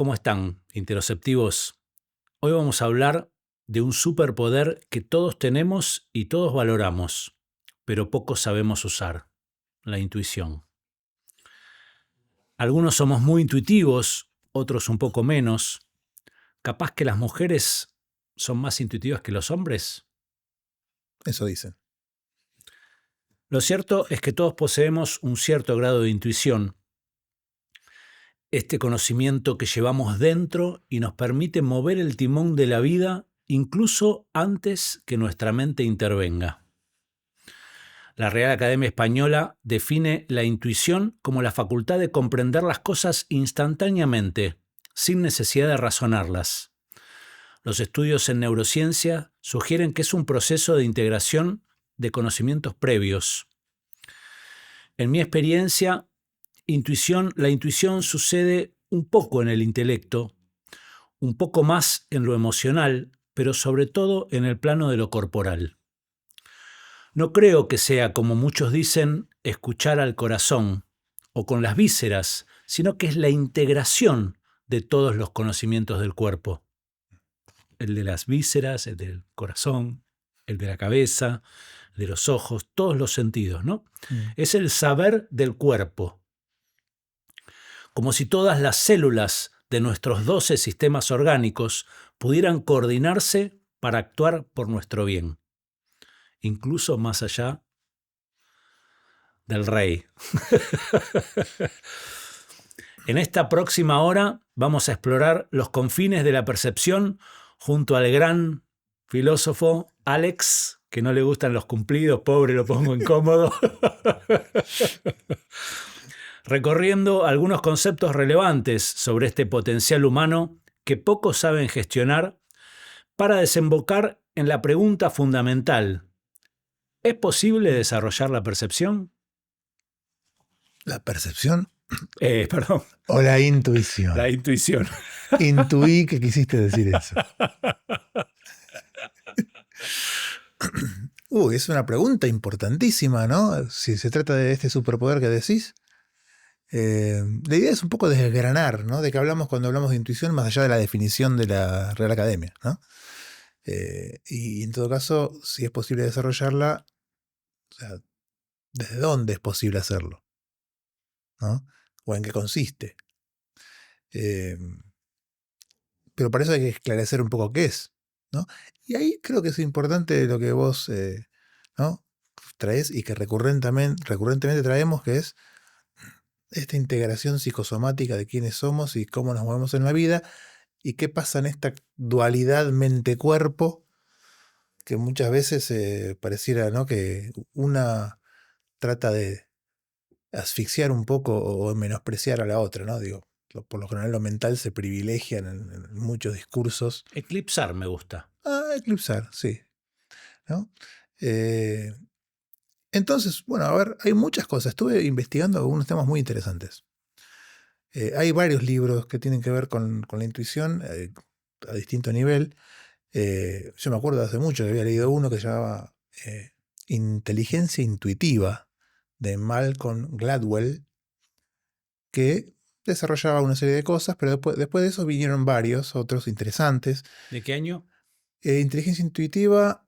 ¿Cómo están, interoceptivos? Hoy vamos a hablar de un superpoder que todos tenemos y todos valoramos, pero pocos sabemos usar: la intuición. Algunos somos muy intuitivos, otros un poco menos. ¿Capaz que las mujeres son más intuitivas que los hombres? Eso dicen. Lo cierto es que todos poseemos un cierto grado de intuición, este conocimiento que llevamos dentro y nos permite mover el timón de la vida incluso antes que nuestra mente intervenga. La Real Academia Española define la intuición como la facultad de comprender las cosas instantáneamente, sin necesidad de razonarlas. Los estudios en neurociencia sugieren que es un proceso de integración de conocimientos previos. En mi experiencia, la intuición sucede un poco en el intelecto, un poco más en lo emocional, pero sobre todo en el plano de lo corporal. No creo que sea, como muchos dicen, escuchar al corazón o con las vísceras, sino que es la integración de todos los conocimientos del cuerpo. El de las vísceras, el del corazón, el de la cabeza, el de los ojos, todos los sentidos, ¿no? Es el saber del cuerpo. Como si todas las células de nuestros 12 sistemas orgánicos pudieran coordinarse para actuar por nuestro bien, incluso más allá del rey. En esta próxima hora vamos a explorar los confines de la percepción junto al gran filósofo Alex, que no le gustan los cumplidos, pobre, lo pongo incómodo. Recorriendo algunos conceptos relevantes sobre este potencial humano que pocos saben gestionar, para desembocar en la pregunta fundamental: ¿es posible desarrollar la percepción? ¿La percepción Perdón, o la intuición? la intuición. Intuí que quisiste decir eso. Es una pregunta importantísima, ¿no? Si se trata de este superpoder que decís. La idea es un poco desgranar, ¿no? De qué hablamos cuando hablamos de intuición, más allá de la definición de la Real Academia, ¿no? Y en todo caso, si es posible desarrollarla, o sea, ¿desde dónde es posible hacerlo? ¿No? ¿O en qué consiste? Pero para eso hay que esclarecer un poco qué es, ¿no? Y ahí creo que es importante lo que vos ¿no? traes y que recurrentemente traemos, que es esta integración psicosomática de quiénes somos y cómo nos movemos en la vida y qué pasa en esta dualidad mente-cuerpo que muchas veces pareciera, ¿no? Que una trata de asfixiar un poco o menospreciar a la otra, ¿no? Digo, por lo general lo mental se privilegia en muchos discursos. Eclipsar me gusta. Eclipsar, sí, ¿no? Entonces, bueno, a ver, hay muchas cosas. Estuve investigando algunos temas muy interesantes. Hay varios libros que tienen que ver con la intuición a distinto nivel. Yo me acuerdo de hace mucho que había leído uno que se llamaba Inteligencia Intuitiva, de Malcolm Gladwell, que desarrollaba una serie de cosas, pero después de eso vinieron varios otros interesantes. ¿De qué año? Inteligencia Intuitiva,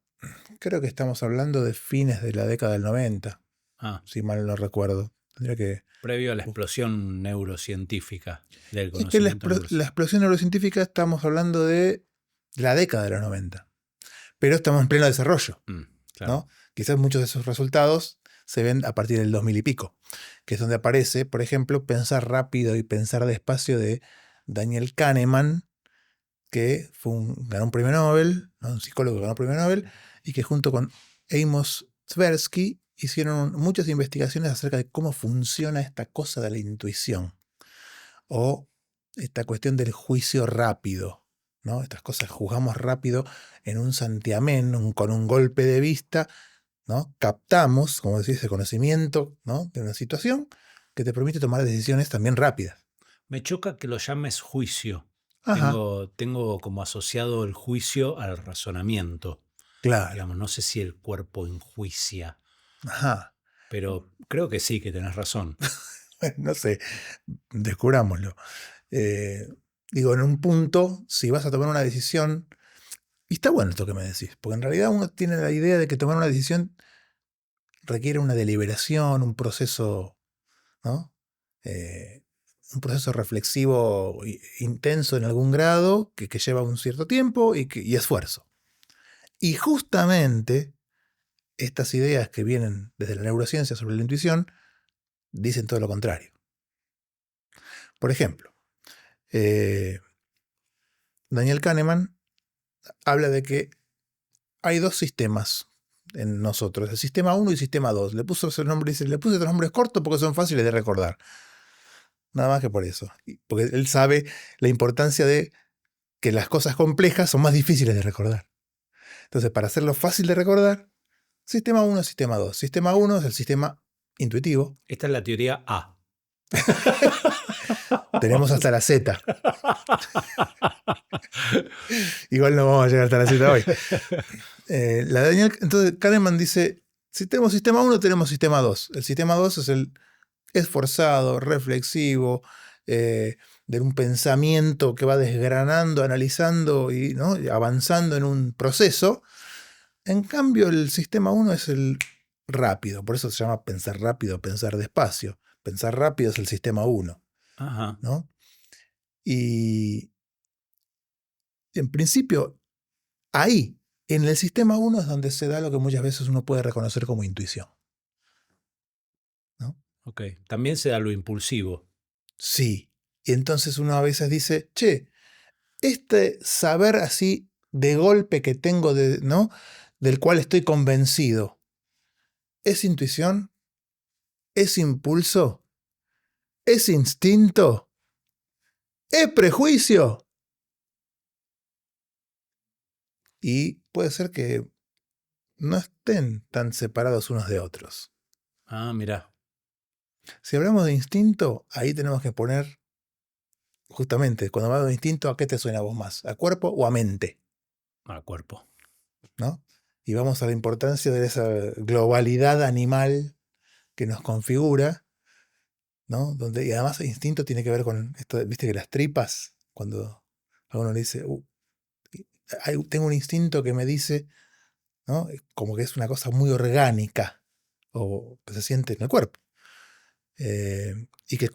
creo que estamos hablando de fines de la década del 90, si mal no recuerdo. Tendría que... Previo a la explosión neurocientífica del Es que la conocimiento neurocientífico. explosión neurocientífica estamos hablando de la década de los 90, pero estamos en pleno desarrollo, Claro. ¿no? Quizás muchos de esos resultados se ven a partir del 2000 y pico, que es donde aparece, por ejemplo, Pensar rápido y pensar despacio de Daniel Kahneman, que ganó un premio Nobel, ¿no? Un psicólogo que ganó un premio Nobel, y que junto con Amos Tversky hicieron muchas investigaciones acerca de cómo funciona esta cosa de la intuición, o esta cuestión del juicio rápido, ¿no? Estas cosas, juzgamos rápido en un santiamén, con un golpe de vista, ¿no? Captamos, como decís, el conocimiento, ¿no? De una situación que te permite tomar decisiones también rápidas. Me choca que lo llames juicio. Ajá. Tengo como asociado el juicio al razonamiento. Claro. Digamos, no sé si el cuerpo enjuicia. Ajá. Pero creo que sí, que tenés razón. No sé, descubrámoslo. Digo, en un punto, si vas a tomar una decisión, y está bueno esto que me decís, porque en realidad uno tiene la idea de que tomar una decisión requiere una deliberación, un proceso, ¿no? Un proceso reflexivo intenso en algún grado, que lleva un cierto tiempo y esfuerzo. Y justamente estas ideas que vienen desde la neurociencia sobre la intuición dicen todo lo contrario. Por ejemplo, Daniel Kahneman habla de que hay dos sistemas en nosotros, el sistema 1 y el sistema 2. Le puse estos nombres cortos porque son fáciles de recordar. Nada más que por eso. Porque él sabe la importancia de que las cosas complejas son más difíciles de recordar. Entonces, para hacerlo fácil de recordar, sistema 1, sistema 2. Sistema 1 es el sistema intuitivo. Esta es la teoría A. Tenemos hasta la Z. Igual no vamos a llegar hasta la Z hoy. Entonces, Kahneman dice, si tenemos sistema 1, tenemos sistema 2. El sistema 2 es el esforzado, reflexivo, de un pensamiento que va desgranando, analizando y, ¿no?, avanzando en un proceso. En cambio, el sistema 1 es el rápido, por eso se llama pensar rápido, pensar despacio. Pensar rápido es el sistema 1. Ajá. ¿No? Y en principio, ahí, en el sistema 1 es donde se da lo que muchas veces uno puede reconocer como intuición. ¿No? Ok. También se da lo impulsivo. Sí. Y entonces uno a veces dice, che, este saber así de golpe que tengo, ¿no?, del cual estoy convencido, ¿es intuición? ¿Es impulso? ¿Es instinto? ¿Es prejuicio? Y puede ser que no estén tan separados unos de otros. Ah, mirá. Si hablamos de instinto, ahí tenemos que poner, justamente, cuando hablamos de instinto, ¿a qué te suena a vos más? ¿A cuerpo o a mente? Al cuerpo. ¿No? Y vamos a la importancia de esa globalidad animal que nos configura, ¿no? Y además el instinto tiene que ver con esto, viste que las tripas, cuando a uno le dice, tengo un instinto que me dice, ¿no?, como que es una cosa muy orgánica, o que se siente en el cuerpo, y que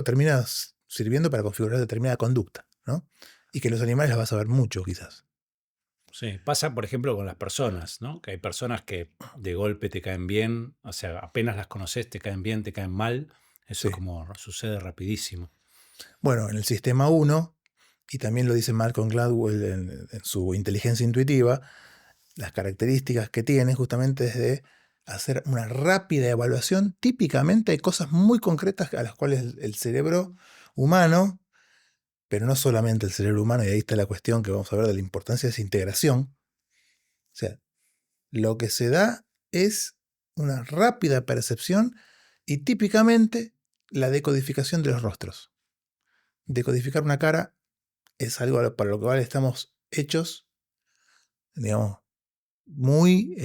termina sirviendo para configurar determinada conducta, ¿no? Y que los animales las vas a ver mucho, quizás. Sí, pasa, por ejemplo, con las personas, ¿no? Que hay personas que de golpe te caen bien, o sea, apenas las conoces, te caen bien, te caen mal. Eso Sí. es como sucede rapidísimo. Bueno, en el sistema 1, y también lo dice Malcolm Gladwell en su inteligencia intuitiva, las características que tiene justamente es de hacer una rápida evaluación. Típicamente hay cosas muy concretas a las cuales el cerebro humano, pero no solamente el cerebro humano, y ahí está la cuestión que vamos a ver de la importancia de esa integración. O sea, lo que se da es una rápida percepción y típicamente la decodificación de los rostros. Decodificar una cara es algo para lo cual estamos hechos, digamos, muy...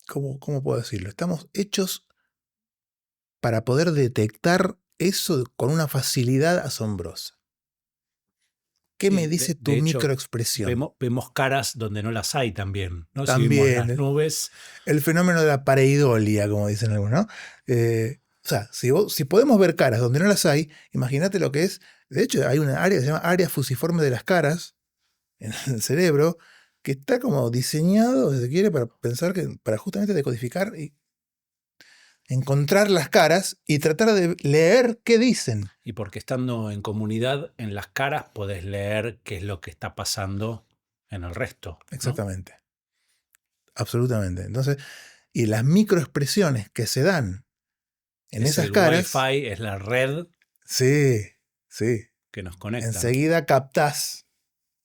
¿cómo puedo decirlo? Estamos hechos para poder detectar eso con una facilidad asombrosa. ¿Qué me Sí, dice tu de hecho, microexpresión? vemos caras donde no las hay también, ¿no? Si vemos las También nubes. el fenómeno de la pareidolia, como dicen algunos, ¿no? O sea, si podemos ver caras donde no las hay, imagínate lo que es. De hecho, hay una área que se llama área fusiforme de las caras en el cerebro, que está como diseñado, si se quiere, para pensar para justamente decodificar y encontrar las caras y tratar de leer qué dicen. Y porque estando en comunidad, en las caras podés leer qué es lo que está pasando en el resto, ¿no? Exactamente. Absolutamente. Entonces, y las microexpresiones que se dan en Es esas el caras. Wi-Fi, es la red Sí, sí. que nos conecta. Enseguida captás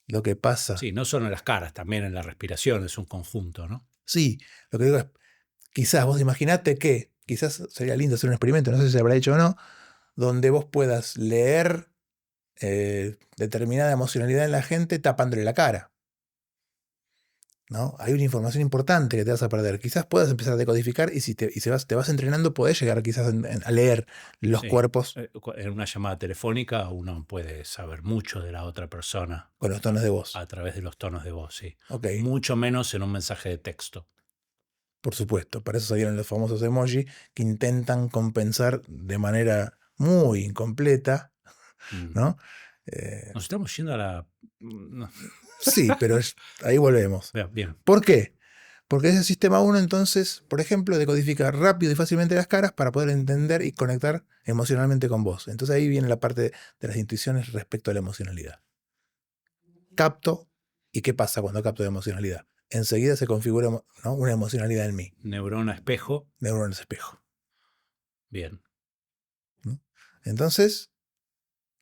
lo que pasa. Sí, no solo en las caras, también en la respiración, es un conjunto, ¿no? Sí, lo que digo es, quizás vos imaginate que, quizás sería lindo hacer un experimento, no sé si se habrá hecho o no, donde vos puedas leer determinada emocionalidad en la gente tapándole la cara. ¿no? Hay una información importante que te vas a perder. Quizás puedas empezar a decodificar y si te vas entrenando, podés llegar quizás a leer los Sí. cuerpos En una llamada telefónica uno puede saber mucho de la otra persona con los tonos de voz. a través de los tonos de voz, sí. Ok, Mucho menos en un mensaje de texto. por supuesto. Para eso salieron los famosos emoji que intentan compensar de manera muy incompleta, Mm. ¿no? Nos estamos yendo a la... no. Sí, pero ahí volvemos. Bien. ¿Por qué? Porque ese sistema 1, entonces, por ejemplo, decodifica rápido y fácilmente las caras para poder entender y conectar emocionalmente con vos. Entonces ahí viene la parte de las intuiciones respecto a la emocionalidad. Capto, ¿y qué pasa cuando capto la emocionalidad? Enseguida se configura, ¿no?, una emocionalidad en mí. Neurona espejo. Neuronas espejo. Bien. ¿No? Entonces,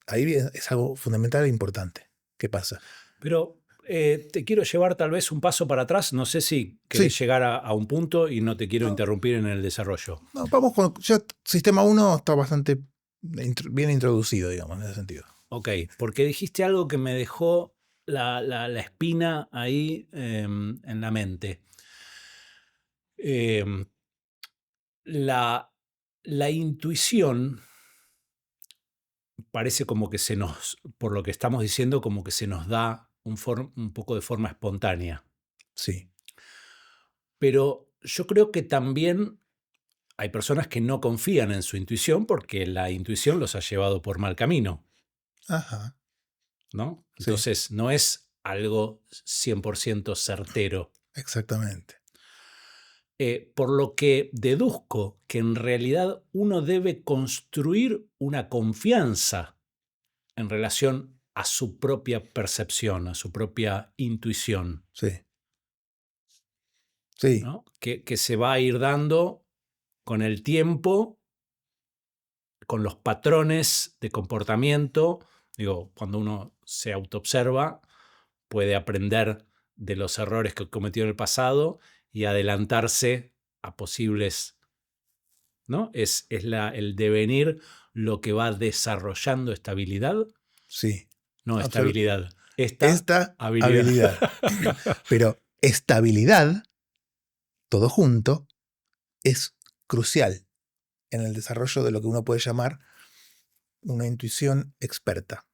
ahí es algo fundamental e importante. ¿Qué pasa? Pero te quiero llevar tal vez un paso para atrás. No sé si querés Sí. llegar a un punto y no te quiero No. interrumpir en el desarrollo. No, vamos con. Ya sistema 1 está bastante bien introducido, digamos, en ese sentido. Ok, porque dijiste algo que me dejó la espina ahí en la mente. Em, la intuición parece como que por lo que estamos diciendo, como que se nos da un poco de forma espontánea. Sí. Pero yo creo que también hay personas que no confían en su intuición porque la intuición los ha llevado por mal camino, Ajá. ¿no? Sí. Entonces no es algo 100% certero. Exactamente. Por lo que deduzco que en realidad uno debe construir una confianza en relación a su propia percepción, a su propia intuición, Sí. Sí. ¿no? Que se va a ir dando con el tiempo, con los patrones de comportamiento. Digo, cuando uno se autoobserva, puede aprender de los errores que cometió en el pasado y adelantarse a posibles, ¿no? Es el devenir lo que va desarrollando estabilidad. Sí. No estabilidad. Esta habilidad. habilidad. Pero estabilidad, todo junto, es crucial en el desarrollo de lo que uno puede llamar una intuición experta.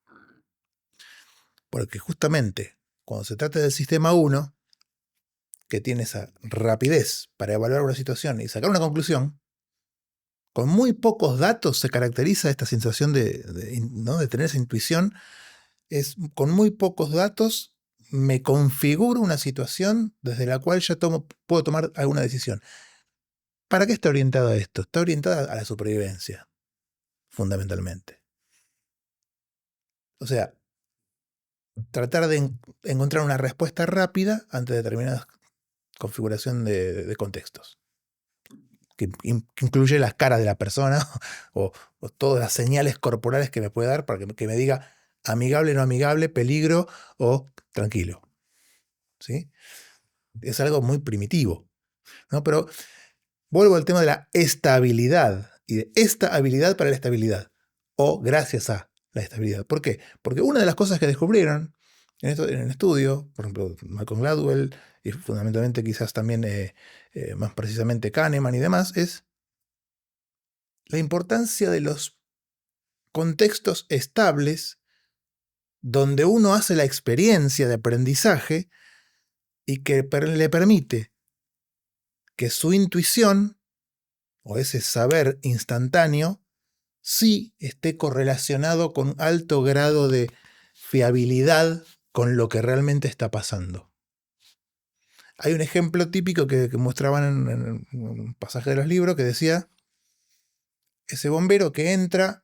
Porque justamente cuando se trata del sistema 1, que tiene esa rapidez para evaluar una situación y sacar una conclusión, con muy pocos datos se caracteriza esta sensación ¿no?, de tener esa intuición. Con muy pocos datos me configuro una situación desde la cual ya puedo tomar alguna decisión. ¿Para qué está orientado a esto? Está orientada a la supervivencia, fundamentalmente. O sea, tratar de encontrar una respuesta rápida ante determinada configuración de contextos. Que incluye las caras de la persona o todas las señales corporales que me puede dar para que me diga amigable, no amigable, peligro o tranquilo. ¿Sí? Es algo muy primitivo, ¿no? Pero vuelvo al tema de la estabilidad y de esta habilidad para la estabilidad o gracias a la estabilidad. ¿Por qué? Porque una de las cosas que descubrieron en el estudio, por ejemplo, Malcolm Gladwell y fundamentalmente quizás también más precisamente Kahneman y demás, es la importancia de los contextos estables donde uno hace la experiencia de aprendizaje y que le permite que su intuición o ese saber instantáneo sí esté correlacionado con alto grado de fiabilidad con lo que realmente está pasando. Hay un ejemplo típico que mostraban en un pasaje de los libros que decía, ese bombero que entra,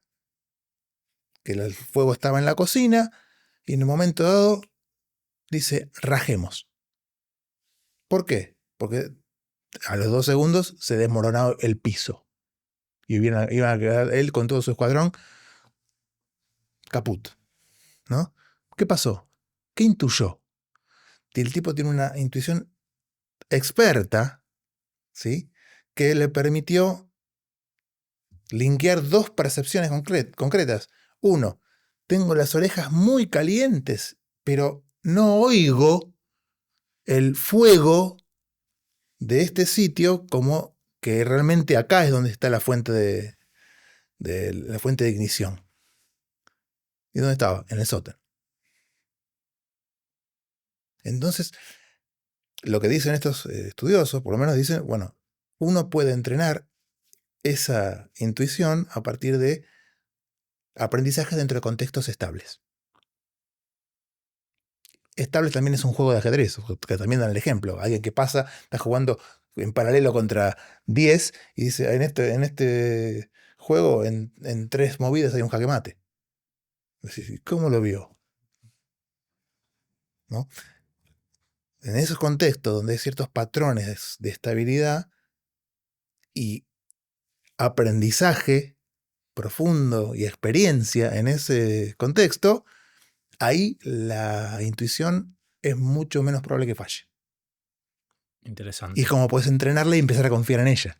que el fuego estaba en la cocina, y en un momento dado dice, rajemos. ¿Por qué? Porque a los 2 segundos se desmoronó el piso. Y iba a quedar él con todo su escuadrón caput, ¿no? ¿Qué pasó? ¿Qué intuyó? Y el tipo tiene una intuición experta, ¿sí?, que le permitió linkear 2 percepciones concretas. Uno, tengo las orejas muy calientes, pero no oigo el fuego de este sitio como que realmente acá es donde está la fuente la fuente de ignición. ¿Y dónde estaba? En el sótano. Entonces, lo que dicen estos estudiosos, por lo menos dicen, bueno, uno puede entrenar esa intuición a partir de aprendizaje dentro de contextos estables. Estable también es un juego de ajedrez, que también dan el ejemplo. Alguien que pasa, está jugando en paralelo contra 10 y dice, en este juego, en 3 movidas hay un jaque mate. ¿Cómo lo vio? ¿No? En esos contextos donde hay ciertos patrones de estabilidad y aprendizaje profundo y experiencia en ese contexto, ahí la intuición es mucho menos probable que falle. Interesante. Y es como puedes entrenarla y empezar a confiar en ella.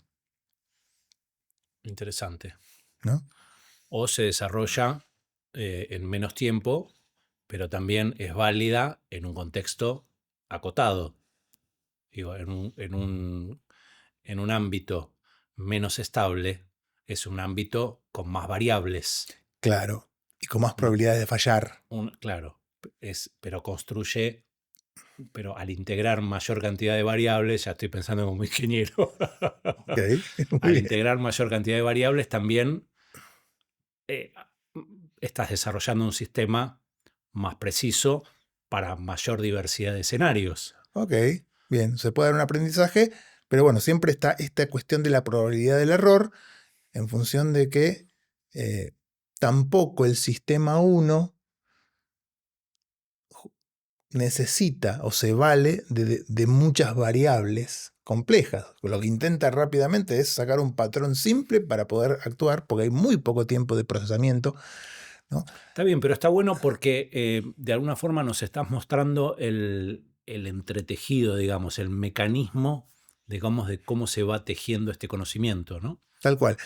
Interesante. ¿No? O se desarrolla en menos tiempo, pero también es válida en un contexto acotado. Digo, en un ámbito menos estable, es un ámbito con más variables. Claro. Y con más probabilidades de fallar. Claro, pero construye, pero al integrar mayor cantidad de variables, ya estoy pensando como ingeniero, Okay. al integrar mayor cantidad de variables también estás desarrollando un sistema más preciso para mayor diversidad de escenarios. Ok, bien, se puede dar un aprendizaje, pero bueno, siempre está esta cuestión de la probabilidad del error en función de que tampoco el sistema 1 necesita o se vale de muchas variables complejas. Lo que intenta rápidamente es sacar un patrón simple para poder actuar, porque hay muy poco tiempo de procesamiento, ¿no? Está bien, pero está bueno porque de alguna forma nos estás mostrando el entretejido, digamos, el mecanismo, digamos, de cómo se va tejiendo este conocimiento, ¿no? Tal cual.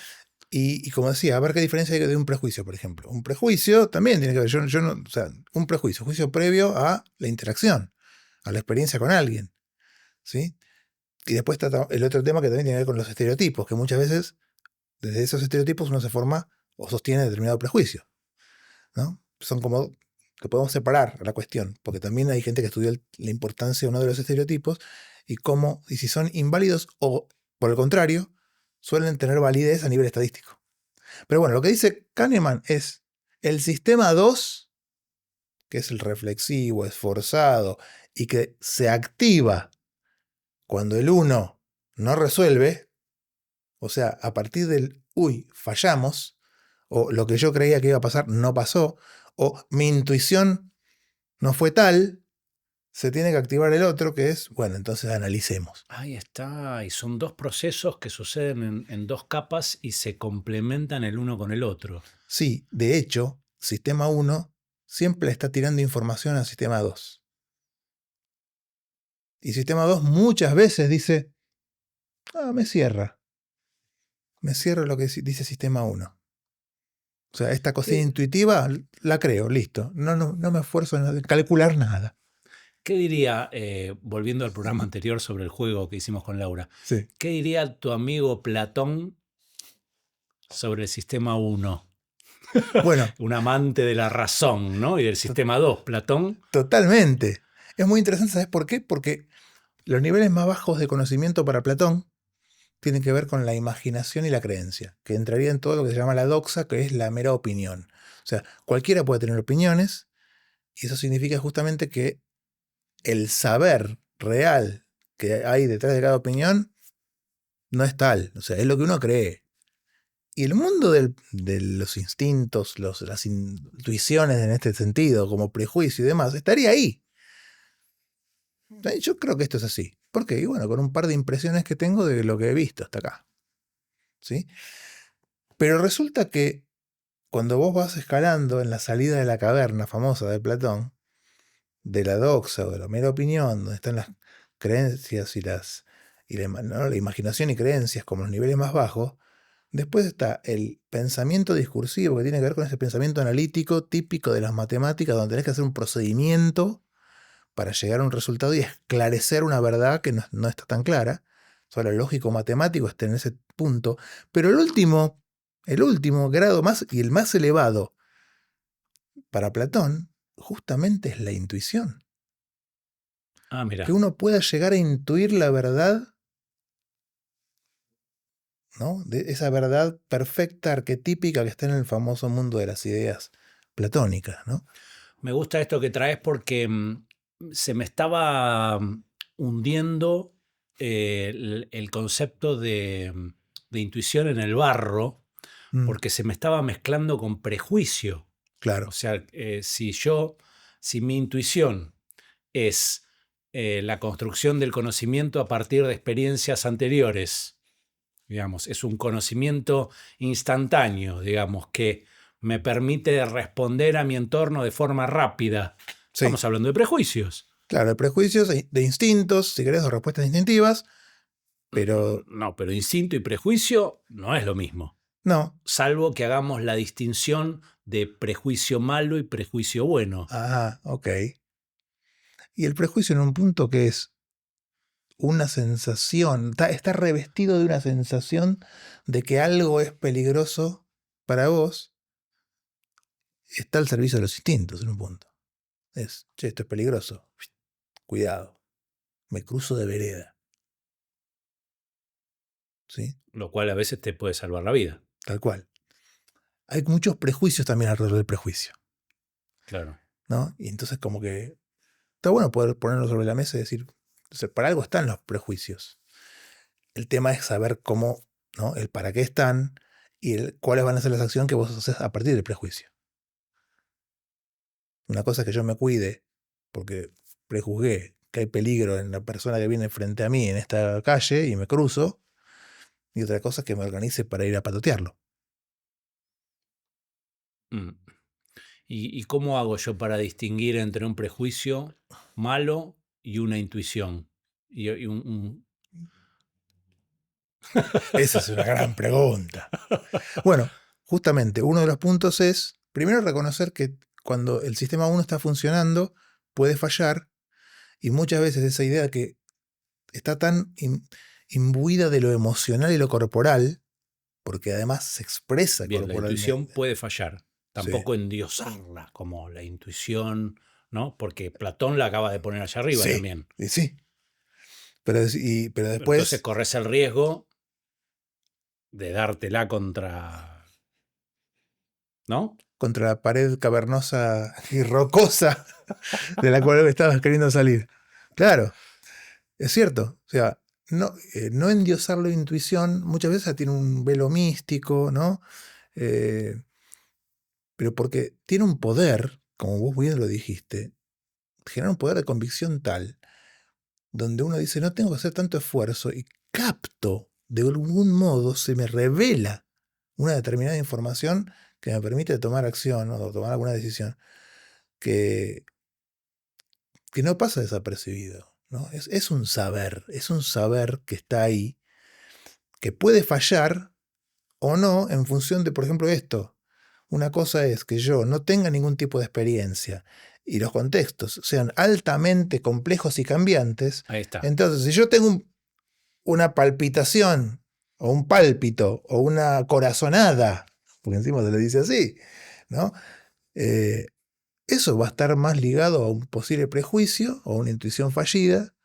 Y como decía, a ver qué diferencia hay de un prejuicio, por ejemplo. Un prejuicio también tiene que ver, yo no, o sea, un prejuicio, juicio previo a la interacción, a la experiencia con alguien, ¿sí? Y después está el otro tema que también tiene que ver con los estereotipos, que muchas veces desde esos estereotipos uno se forma o sostiene determinado prejuicio, ¿no? Son como que podemos separar la cuestión, porque también hay gente que estudió la importancia de uno de los estereotipos y si son inválidos o, por el contrario, suelen tener validez a nivel estadístico. Pero bueno, lo que dice Kahneman es el sistema 2, que es el reflexivo, esforzado y que se activa cuando el 1 no resuelve, o sea, a partir del fallamos, o lo que yo creía que iba a pasar no pasó, o mi intuición no fue tal, se tiene que activar el otro, que es, bueno, entonces analicemos. Ahí está, y son dos procesos que suceden en dos capas y se complementan el uno con el otro. Sí, de hecho, sistema 1 siempre está tirando información al sistema 2. Y sistema 2 muchas veces dice, me cierra. Me cierra lo que dice sistema 1. O sea, esta cocina intuitiva la creo, listo. No me esfuerzo en calcular nada. ¿Qué diría, volviendo al programa anterior sobre el juego que hicimos con Laura, Sí. qué diría tu amigo Platón sobre el sistema 1? Bueno, un amante de la razón, ¿no? Y del sistema 2, Platón. Totalmente. Es muy interesante, ¿sabes por qué? Porque los niveles más bajos de conocimiento para Platón tienen que ver con la imaginación y la creencia, que entraría en todo lo que se llama la doxa, que es la mera opinión. O sea, cualquiera puede tener opiniones, y eso significa justamente que el saber real que hay detrás de cada opinión no es tal. O sea, es lo que uno cree. Y el mundo de los instintos, las intuiciones en este sentido, como prejuicio y demás, estaría ahí. Yo creo que esto es así. ¿Por qué? Y bueno, con un par de impresiones que tengo de lo que he visto hasta acá. ¿Sí? Pero resulta que cuando vos vas escalando en la salida de la caverna famosa de Platón, de la doxa o de la mera opinión, donde están las creencias la imaginación y creencias como los niveles más bajos, después está el pensamiento discursivo, que tiene que ver con ese pensamiento analítico típico de las matemáticas, donde tenés que hacer un procedimiento para llegar a un resultado y esclarecer una verdad que no está tan clara. Solo lo lógico matemático está en ese punto. Pero el último grado más y el más elevado para Platón justamente es la intuición. Ah, mira. Que uno pueda llegar a intuir la verdad, ¿no? De esa verdad perfecta, arquetípica que está en el famoso mundo de las ideas platónicas, ¿no? Me gusta esto que traes porque se me estaba hundiendo el concepto de intuición en el barro, porque se me estaba mezclando con prejuicio. Claro. O sea, si mi intuición es la construcción del conocimiento a partir de experiencias anteriores, digamos, es un conocimiento instantáneo, digamos, que me permite responder a mi entorno de forma rápida. Sí. Estamos hablando de prejuicios. Claro, de prejuicios, de instintos, si querés, o respuestas instintivas, pero... No, pero instinto y prejuicio no es lo mismo. No. Salvo que hagamos la distinción de prejuicio malo y prejuicio bueno. Ah, ok. Y el prejuicio en un punto que es una sensación, está revestido de una sensación de que algo es peligroso para vos, está al servicio de los instintos en un punto. Che, esto es peligroso. Cuidado. Me cruzo de vereda. ¿Sí? Lo cual a veces te puede salvar la vida. Tal cual. Hay muchos prejuicios también alrededor del prejuicio. Claro. ¿No? Y entonces como que está bueno poder ponerlo sobre la mesa y decir, para algo están los prejuicios. El tema es saber cómo, ¿no? El para qué están y cuáles van a ser las acciones que vos haces a partir del prejuicio. Una cosa es que yo me cuide porque prejuzgué que hay peligro en la persona que viene frente a mí en esta calle y me cruzo. Y otra cosa es que me organice para ir a patotearlo. ¿Y cómo hago yo para distinguir entre un prejuicio malo y una intuición? Esa es una gran pregunta. Bueno, justamente uno de los puntos es, primero, reconocer que cuando el sistema 1 está funcionando, puede fallar, y muchas veces esa idea que está tan imbuida de lo emocional y lo corporal, porque además se expresa Bien, la corporalmente. intuición puede fallar. Tampoco Sí. endiosarla como la intuición, ¿no? Porque Platón la acaba de poner allá arriba Sí, también. y sí. Pero después... Entonces corres el riesgo de dártela contra... ¿no? Contra la pared cavernosa y rocosa de la cual estabas queriendo salir. Claro, es cierto. O sea, no endiosar la intuición muchas veces tiene un velo místico, ¿no? Pero porque tiene un poder, como vos bien lo dijiste, genera un poder de convicción tal, donde uno dice, no tengo que hacer tanto esfuerzo y capto, de algún modo se me revela una determinada información que me permite tomar acción o tomar alguna decisión que no pasa desapercibido, ¿no? Es un saber que está ahí, que puede fallar o no en función de, por ejemplo, esto. Una cosa es que yo no tenga ningún tipo de experiencia y los contextos sean altamente complejos y cambiantes. Ahí está. Entonces, si yo tengo una palpitación o un pálpito o una corazonada, porque encima se le dice así, ¿no? Eso va a estar más ligado a un posible prejuicio o una intuición fallida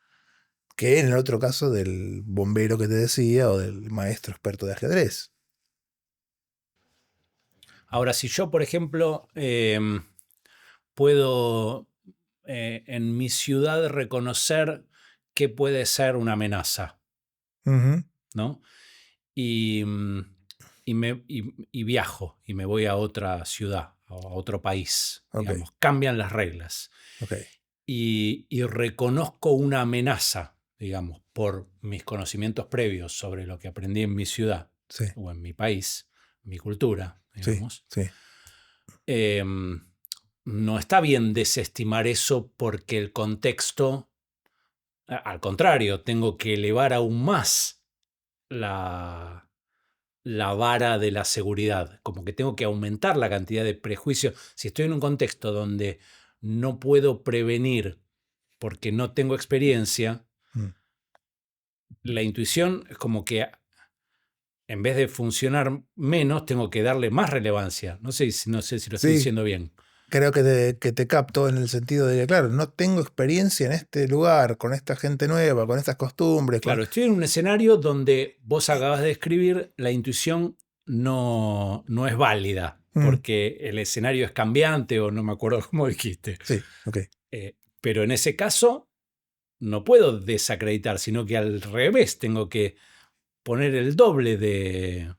que en el otro caso del bombero que te decía o del maestro experto de ajedrez. Ahora, si yo, por ejemplo, puedo en mi ciudad reconocer qué puede ser una amenaza, ¿no? Y viajo y me voy a otra ciudad, a otro país, digamos, cambian las reglas. Okay. Y reconozco una amenaza, digamos, por mis conocimientos previos sobre lo que aprendí en mi ciudad o en mi país, mi cultura, digamos. Sí. No está bien desestimar eso porque el contexto, al contrario, tengo que elevar aún más la vara de la seguridad, como que tengo que aumentar la cantidad de prejuicios. Si estoy en un contexto donde no puedo prevenir porque no tengo experiencia, Mm. la intuición es como que en vez de funcionar menos, tengo que darle más relevancia. No sé si lo estoy Sí, diciendo bien. creo que te capto en el sentido de que, claro, no tengo experiencia en este lugar, con esta gente nueva, con estas costumbres. Claro, estoy en un escenario donde vos acabas de describir, la intuición no es válida, Mm, porque el escenario es cambiante o no me acuerdo cómo dijiste. sí, ok. Pero en ese caso no puedo desacreditar, sino que al revés tengo que poner el doble de...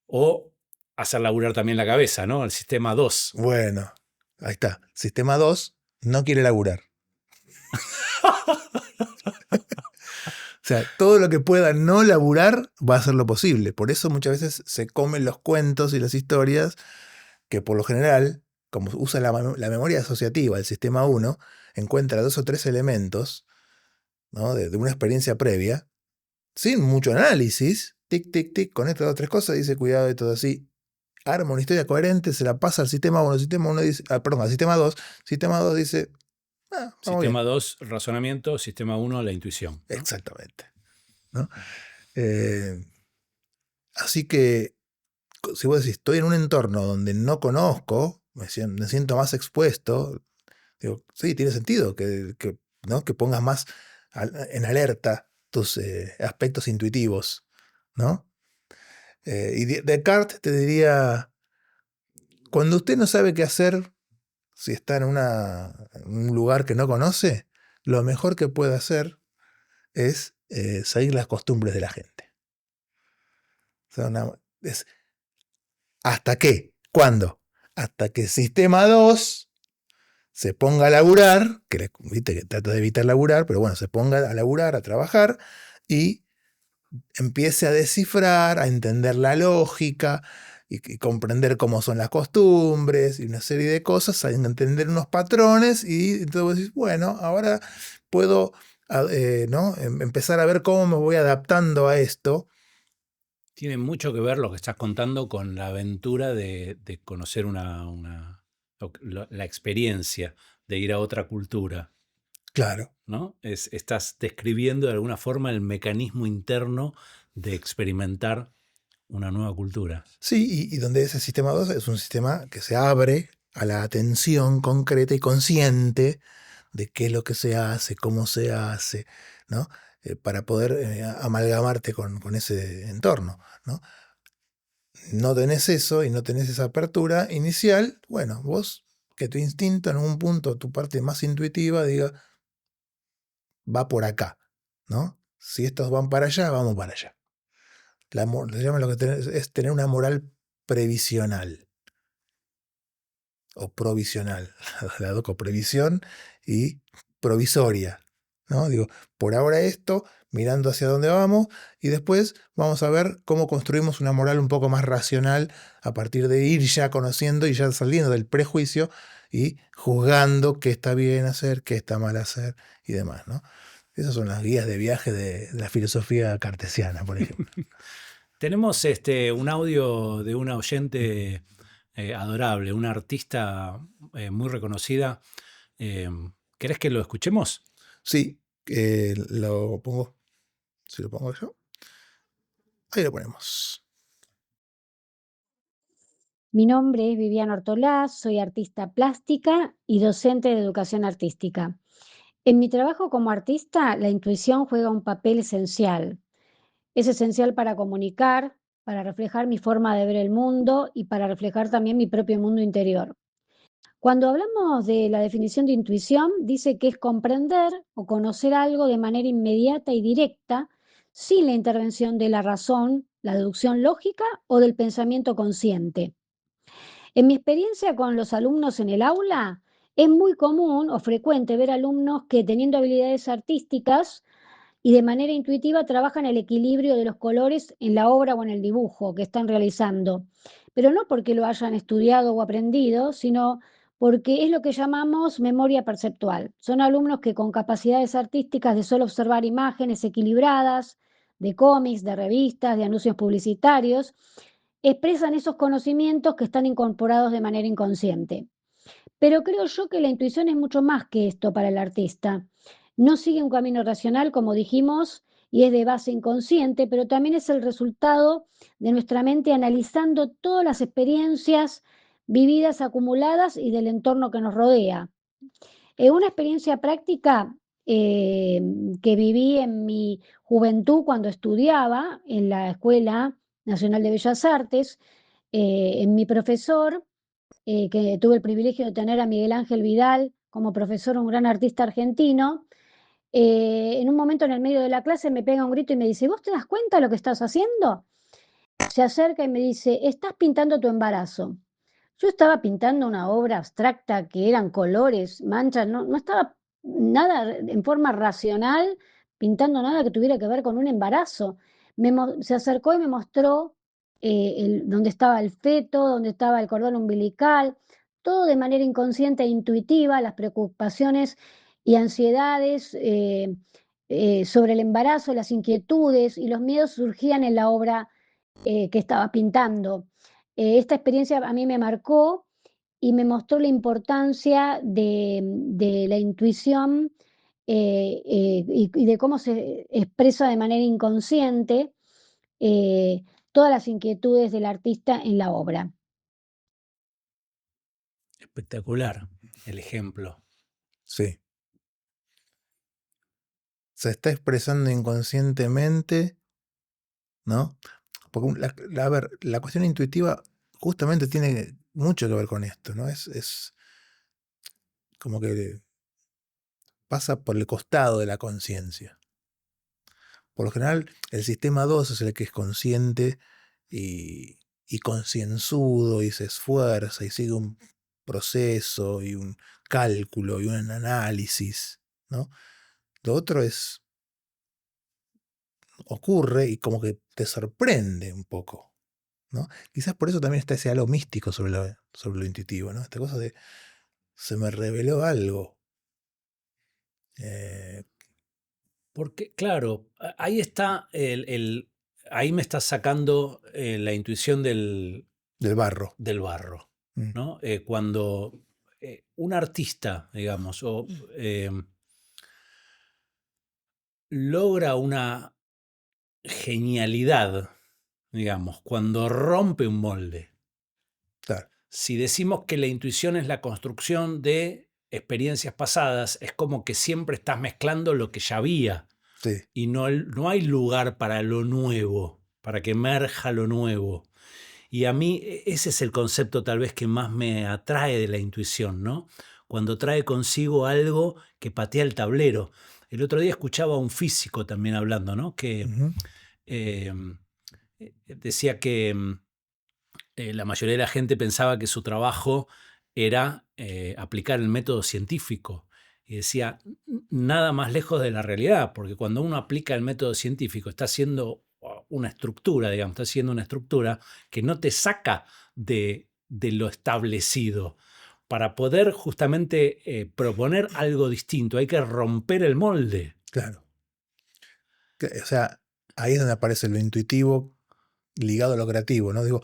o hacer laburar también la cabeza, ¿no? El sistema 2. Bueno, ahí está. Sistema 2 no quiere laburar. O sea, todo lo que pueda no laburar va a ser lo posible. Por eso muchas veces se comen los cuentos y las historias que por lo general, como usa la memoria asociativa del sistema 1, encuentra 2 o 3 elementos, ¿no? de una experiencia previa, sin mucho análisis, tic, tic, tic, con estas 2 o 3 cosas, dice cuidado de todo así, arma una historia coherente, se la pasa al sistema 1, sistema 1 dice, perdón, al sistema 2 dice, vamos bien. Sistema 2, razonamiento. Sistema 1, la intuición, ¿no? Exactamente. ¿No? Así que, si vos decís, estoy en un entorno donde no conozco, me siento más expuesto, digo, sí, tiene sentido ¿no? que pongas más en alerta tus aspectos intuitivos, ¿no? Y Descartes te diría, cuando usted no sabe qué hacer, si está en un lugar que no conoce, lo mejor que puede hacer es seguir las costumbres de la gente. O sea, ¿hasta qué? ¿Cuándo? Hasta que el sistema 2 se ponga a laburar, viste que trata de evitar laburar, pero bueno, se ponga a laburar, a trabajar, y empiece a descifrar, a entender la lógica y comprender cómo son las costumbres y una serie de cosas, a entender unos patrones y entonces vos decís, bueno, ahora puedo ¿no? empezar a ver cómo me voy adaptando a esto. Tiene mucho que ver lo que estás contando con la aventura de conocer la experiencia de ir a otra cultura, Claro. ¿no? Estás describiendo de alguna forma el mecanismo interno de experimentar una nueva cultura. Sí, y donde ese sistema 2 es un sistema que se abre a la atención concreta y consciente de qué es lo que se hace, cómo se hace, ¿no? Para poder amalgamarte con ese entorno, ¿no? No tenés eso y no tenés esa apertura inicial, bueno, vos, que tu instinto en un punto, tu parte más intuitiva, diga, va por acá, ¿no? Si estos van para allá, vamos para allá. Se llama lo que es tener una moral previsional o provisional, la doco previsión y provisoria, ¿no? Digo, por ahora esto, mirando hacia dónde vamos, y después vamos a ver cómo construimos una moral un poco más racional a partir de ir ya conociendo y ya saliendo del prejuicio y juzgando qué está bien hacer, qué está mal hacer y demás, ¿no? Esas son las guías de viaje de la filosofía cartesiana, por ejemplo. Tenemos un audio de una oyente adorable, una artista muy reconocida. ¿Querés que lo escuchemos? Sí, lo pongo, si lo pongo yo, ahí lo ponemos. Mi nombre es Viviana Ortolá, soy artista plástica y docente de educación artística. En mi trabajo como artista, la intuición juega un papel esencial. Es esencial para comunicar, para reflejar mi forma de ver el mundo y para reflejar también mi propio mundo interior. Cuando hablamos de la definición de intuición, dice que es comprender o conocer algo de manera inmediata y directa, sin la intervención de la razón, la deducción lógica o del pensamiento consciente. En mi experiencia con los alumnos en el aula, es muy común o frecuente ver alumnos que teniendo habilidades artísticas y de manera intuitiva trabajan el equilibrio de los colores en la obra o en el dibujo que están realizando, pero no porque lo hayan estudiado o aprendido, sino porque es lo que llamamos memoria perceptual. Son alumnos que con capacidades artísticas de solo observar imágenes equilibradas, de cómics, de revistas, de anuncios publicitarios, expresan esos conocimientos que están incorporados de manera inconsciente. Pero creo yo que la intuición es mucho más que esto para el artista. No sigue un camino racional, como dijimos, y es de base inconsciente, pero también es el resultado de nuestra mente analizando todas las experiencias vividas, acumuladas y del entorno que nos rodea. Una experiencia práctica eh, que viví en mi juventud cuando estudiaba en la Escuela Nacional de Bellas Artes, en mi profesor, que tuve el privilegio de tener a Miguel Ángel Vidal como profesor, un gran artista argentino. En un momento en el medio de la clase me pega un grito y me dice, ¿vos te das cuenta de lo que estás haciendo? Se acerca y me dice, estás pintando tu embarazo. Yo estaba pintando una obra abstracta que eran colores, manchas, no estaba nada en forma racional, pintando nada que tuviera que ver con un embarazo. Se acercó y me mostró dónde estaba el feto, dónde estaba el cordón umbilical, todo de manera inconsciente e intuitiva, las preocupaciones y ansiedades sobre el embarazo, las inquietudes y los miedos surgían en la obra que estaba pintando. Esta experiencia a mí me marcó y me mostró la importancia de la intuición y de cómo se expresa de manera inconsciente todas las inquietudes del artista en la obra. Espectacular el ejemplo. Sí. Se está expresando inconscientemente, ¿no? Porque a ver, la cuestión intuitiva justamente tiene mucho que ver con esto, ¿no? Es como que pasa por el costado de la conciencia. Por lo general, el sistema 2 es el que es consciente y concienzudo y se esfuerza y sigue un proceso y un cálculo y un análisis, ¿no? Lo otro ocurre y como que te sorprende un poco, ¿no? Quizás por eso también está ese halo místico sobre lo intuitivo, ¿no? Esta cosa de se me reveló algo. Eh, Porque, claro, ahí está ahí me estás sacando la intuición del barro. del barro, Mm, ¿no? Cuando un artista, digamos, logra una genialidad, digamos, cuando rompe un molde. claro, Si decimos que la intuición es la construcción de experiencias pasadas, es como que siempre estás mezclando lo que ya había sí. y no hay lugar para lo nuevo, para que emerja lo nuevo. Y a mí ese es el concepto tal vez que más me atrae de la intuición, ¿no? Cuando trae consigo algo que patea el tablero. El otro día escuchaba a un físico también hablando, ¿no? Que Ujú, eh, decía que la mayoría de la gente pensaba que su trabajo era aplicar el método científico. Y decía, nada más lejos de la realidad, porque cuando uno aplica el método científico está haciendo una estructura, digamos, está haciendo una estructura que no te saca de lo establecido. Para poder justamente proponer algo distinto hay que romper el molde. claro. O sea, ahí es donde aparece lo intuitivo ligado a lo creativo, ¿no? Digo,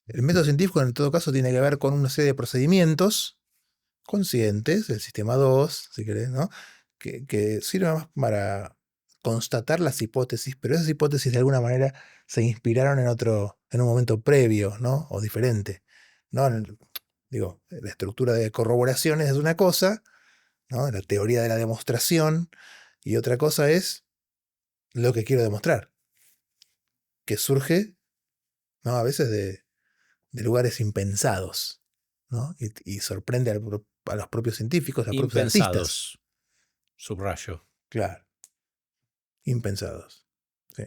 el método científico en todo caso tiene que ver con una serie de procedimientos conscientes, el sistema 2 si querés, ¿no? Que sirve más para constatar las hipótesis, pero esas hipótesis de alguna manera se inspiraron en un momento previo, ¿no? O diferente, ¿no? Digo, la estructura de corroboraciones es una cosa, ¿no? La teoría de la demostración, y otra cosa es lo que quiero demostrar, que surge, ¿no? A veces de lugares impensados, ¿no? Y sorprende a los propios científicos, a los propios artistas. Impensados, subrayo. Claro, impensados. Sí.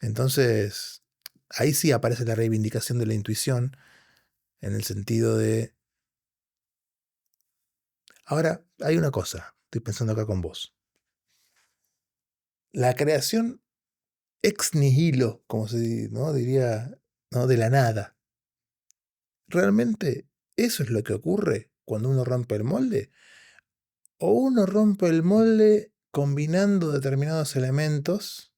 Entonces, ahí sí aparece la reivindicación de la intuición en el sentido de... Ahora, hay una cosa, estoy pensando acá con vos. La creación ex nihilo, como se ¿no? diría, ¿no? De la nada. ¿Realmente eso es lo que ocurre cuando uno rompe el molde? ¿O uno rompe el molde combinando determinados elementos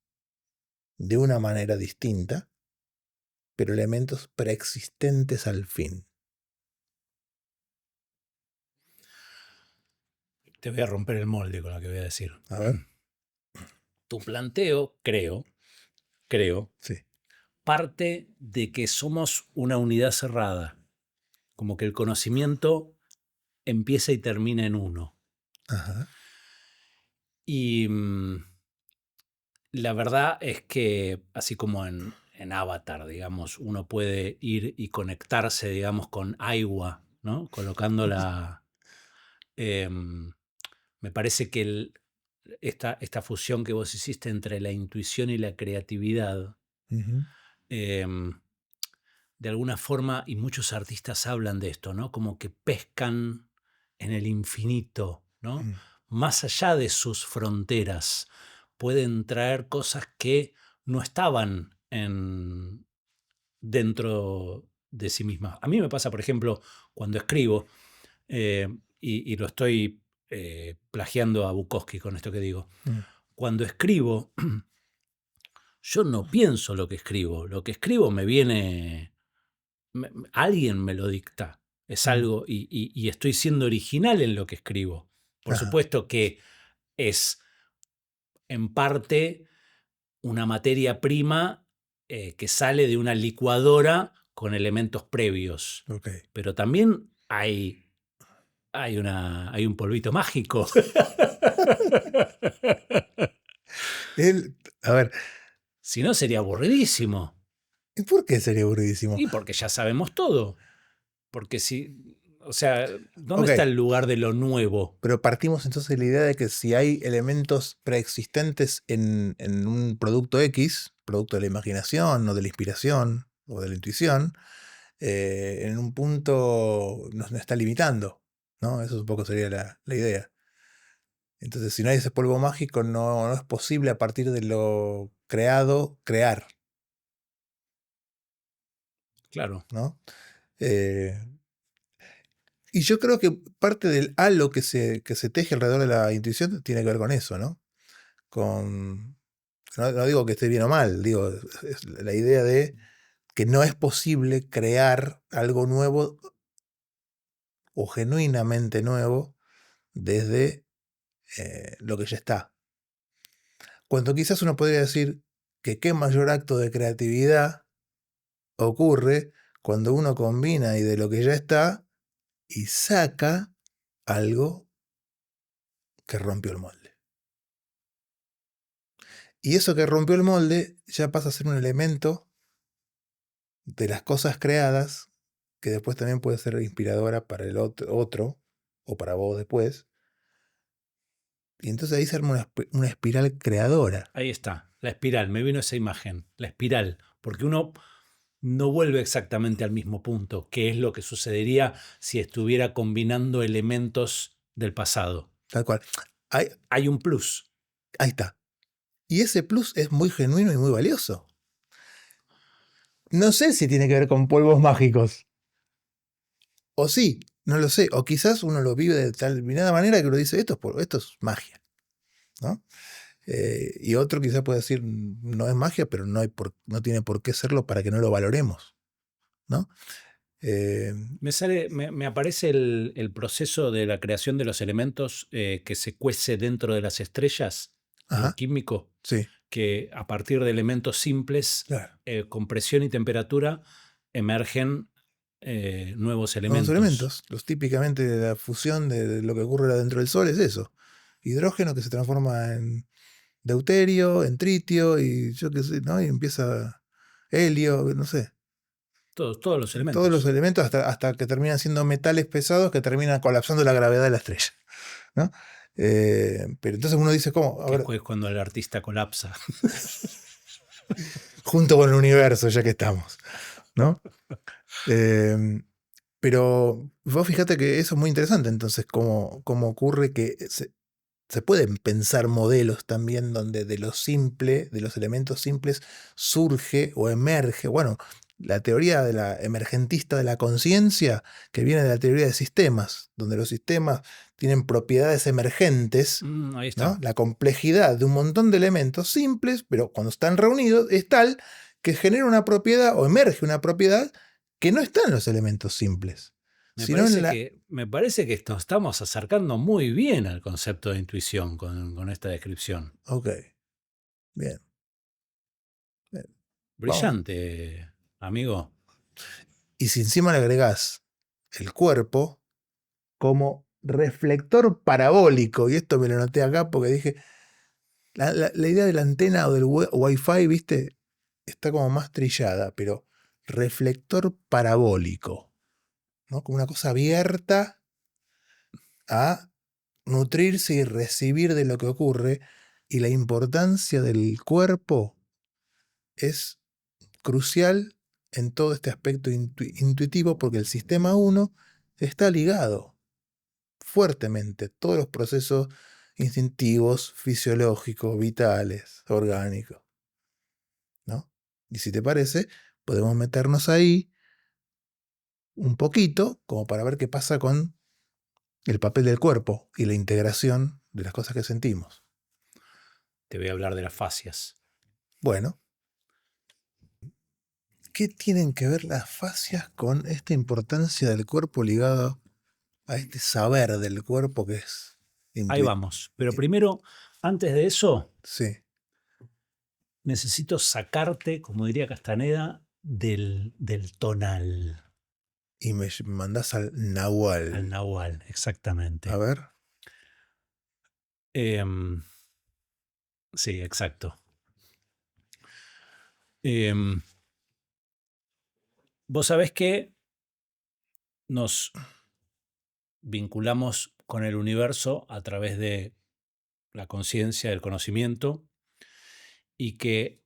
de una manera distinta, pero elementos preexistentes al fin? Te voy a romper el molde con lo que voy a decir. A ver. Tu planteo, creo, Sí. parte de que somos una unidad cerrada. Como que el conocimiento empieza y termina en uno. Ajá. Y la verdad es que, así como en Avatar, digamos, uno puede ir y conectarse, digamos, con Aiwa, ¿no? Colocándola. Me parece que esta fusión que vos hiciste entre la intuición y la creatividad, Ujú. de alguna forma, y muchos artistas hablan de esto, ¿no? Como que pescan en el infinito, ¿no? Mm. Más allá de sus fronteras, pueden traer cosas que no estaban dentro de sí mismas. A mí me pasa, por ejemplo, cuando escribo, y lo estoy plagiando a Bukowski con esto que digo. Mm. Cuando escribo, yo no pienso lo que escribo me viene, alguien me lo dicta, es Mm. algo, y estoy siendo original en lo que escribo. Por Ajá. supuesto que es en parte una materia prima que sale de una licuadora con elementos previos, Ok. pero también hay un polvito mágico. A ver, Si no, sería aburridísimo. ¿y por qué sería aburridísimo? Y porque ya sabemos todo. Porque si, o sea, ¿dónde Ok, está el lugar de lo nuevo? pero partimos entonces de la idea de que si hay elementos preexistentes en un producto X, producto de la imaginación o de la inspiración o de la intuición, en un punto nos está limitando, ¿no? Eso un poco sería la idea. Entonces, si no hay ese polvo mágico, no es posible a partir de lo creado, crear, Claro. ¿no? Eh, y yo creo que parte del halo que se teje alrededor de la intuición tiene que ver con eso, ¿no? No digo que esté bien o mal, digo, es la idea de que no es posible crear algo nuevo o genuinamente nuevo desde lo que ya está. Cuando quizás uno podría decir que qué mayor acto de creatividad ocurre cuando uno combina y de lo que ya está y saca algo que rompió el molde. Y eso que rompió el molde ya pasa a ser un elemento de las cosas creadas que después también puede ser inspiradora para el otro o para vos después. Y entonces ahí se arma una espiral creadora. Ahí está, la espiral. Me vino esa imagen, la espiral. Porque uno no vuelve exactamente al mismo punto, que es lo que sucedería si estuviera combinando elementos del pasado. Tal cual. Ahí, Hay un plus. ahí está. Y ese plus es muy genuino y muy valioso. No sé si tiene que ver con polvos mágicos. O sí, no lo sé. O quizás uno lo vive de determinada manera que uno dice, esto es magia, ¿no? Y otro quizás puede decir, no es magia, pero no tiene por qué serlo para que no lo valoremos, ¿no? Me aparece el proceso de la creación de los elementos que se cuece dentro de las estrellas, lo Ajá, químico, sí, que a partir de elementos simples, claro. con presión y temperatura, emergen nuevos Nuevos elementos. elementos, los típicamente de la fusión de lo que ocurre dentro del Sol es eso. Hidrógeno que se transforma en deuterio, en tritio y yo qué sé, ¿no? Y empieza helio, no sé. Todos los elementos. Todos los elementos hasta que terminan siendo metales pesados que terminan colapsando la gravedad de la estrella, ¿no? Pero entonces uno dice, ¿cómo? A ver, Que es cuando el artista colapsa. junto con el universo, ya que estamos, ¿no? Pero vos fíjate que eso es muy interesante, entonces, cómo ocurre que se pueden pensar modelos también donde de lo simple, de los elementos simples, surge o emerge, bueno, la teoría de la emergentista de la conciencia, que viene de la teoría de sistemas, donde los sistemas tienen propiedades emergentes, Ahí está. ¿no? La complejidad de un montón de elementos simples, pero cuando están reunidos es tal que genera una propiedad o emerge una propiedad que no está en los elementos simples. Si no, Me parece que nos estamos acercando muy bien al concepto de intuición con esta descripción. Ok, bien. Vamos. Brillante, amigo. Y si encima le agregás el cuerpo como reflector parabólico, y esto me lo noté acá porque dije, la idea de la antena o del Wi-Fi, viste, está como más trillada, pero reflector parabólico, ¿no? Como una cosa abierta a nutrirse y recibir de lo que ocurre, y la importancia del cuerpo es crucial en todo este aspecto intuitivo, porque el sistema 1 está ligado fuertemente a todos los procesos instintivos, fisiológicos, vitales, orgánicos, ¿no? Y si te parece, podemos meternos ahí un poquito como para ver qué pasa con el papel del cuerpo y la integración de las cosas que sentimos. Te voy a hablar de las fascias. Bueno, ¿qué tienen que ver las fascias con esta importancia del cuerpo ligado a este saber del cuerpo que es Ahí intuitivo? vamos. Pero primero, antes de eso, Sí. necesito sacarte, como diría Castaneda, del tonal. Y me mandás al Nahual. Al nahual, exactamente. A ver. Sí, exacto. Vos sabés que nos vinculamos con el universo a través de la conciencia, del conocimiento, y que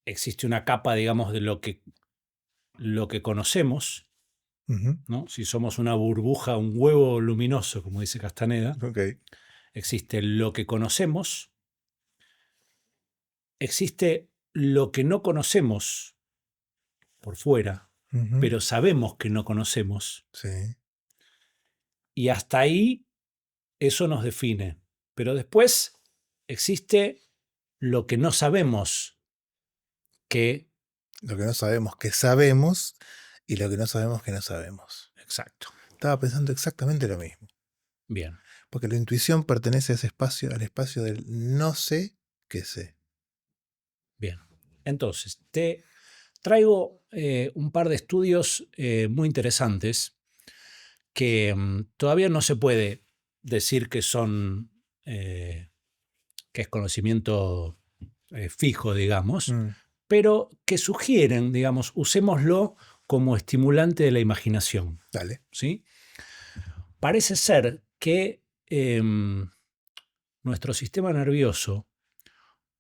existe una capa, digamos, de lo que conocemos, Ujú. ¿no? Si somos una burbuja, un huevo luminoso, como dice Castaneda, Ok. existe lo que conocemos, existe lo que no conocemos por fuera, Ujú. pero sabemos que no conocemos, Sí. y hasta ahí eso nos define. Pero después existe lo que no sabemos, que... Lo que no sabemos que sabemos y lo que no sabemos que no sabemos. Exacto. Estaba pensando exactamente lo mismo. Bien. Porque la intuición pertenece a ese espacio, al espacio del no sé que sé. Bien. Entonces, te traigo un par de estudios muy interesantes que todavía no se puede decir que son, que es conocimiento fijo, digamos, pero que sugieren, digamos, usémoslo como estimulante de la imaginación. Dale. ¿Sí? Parece ser que nuestro sistema nervioso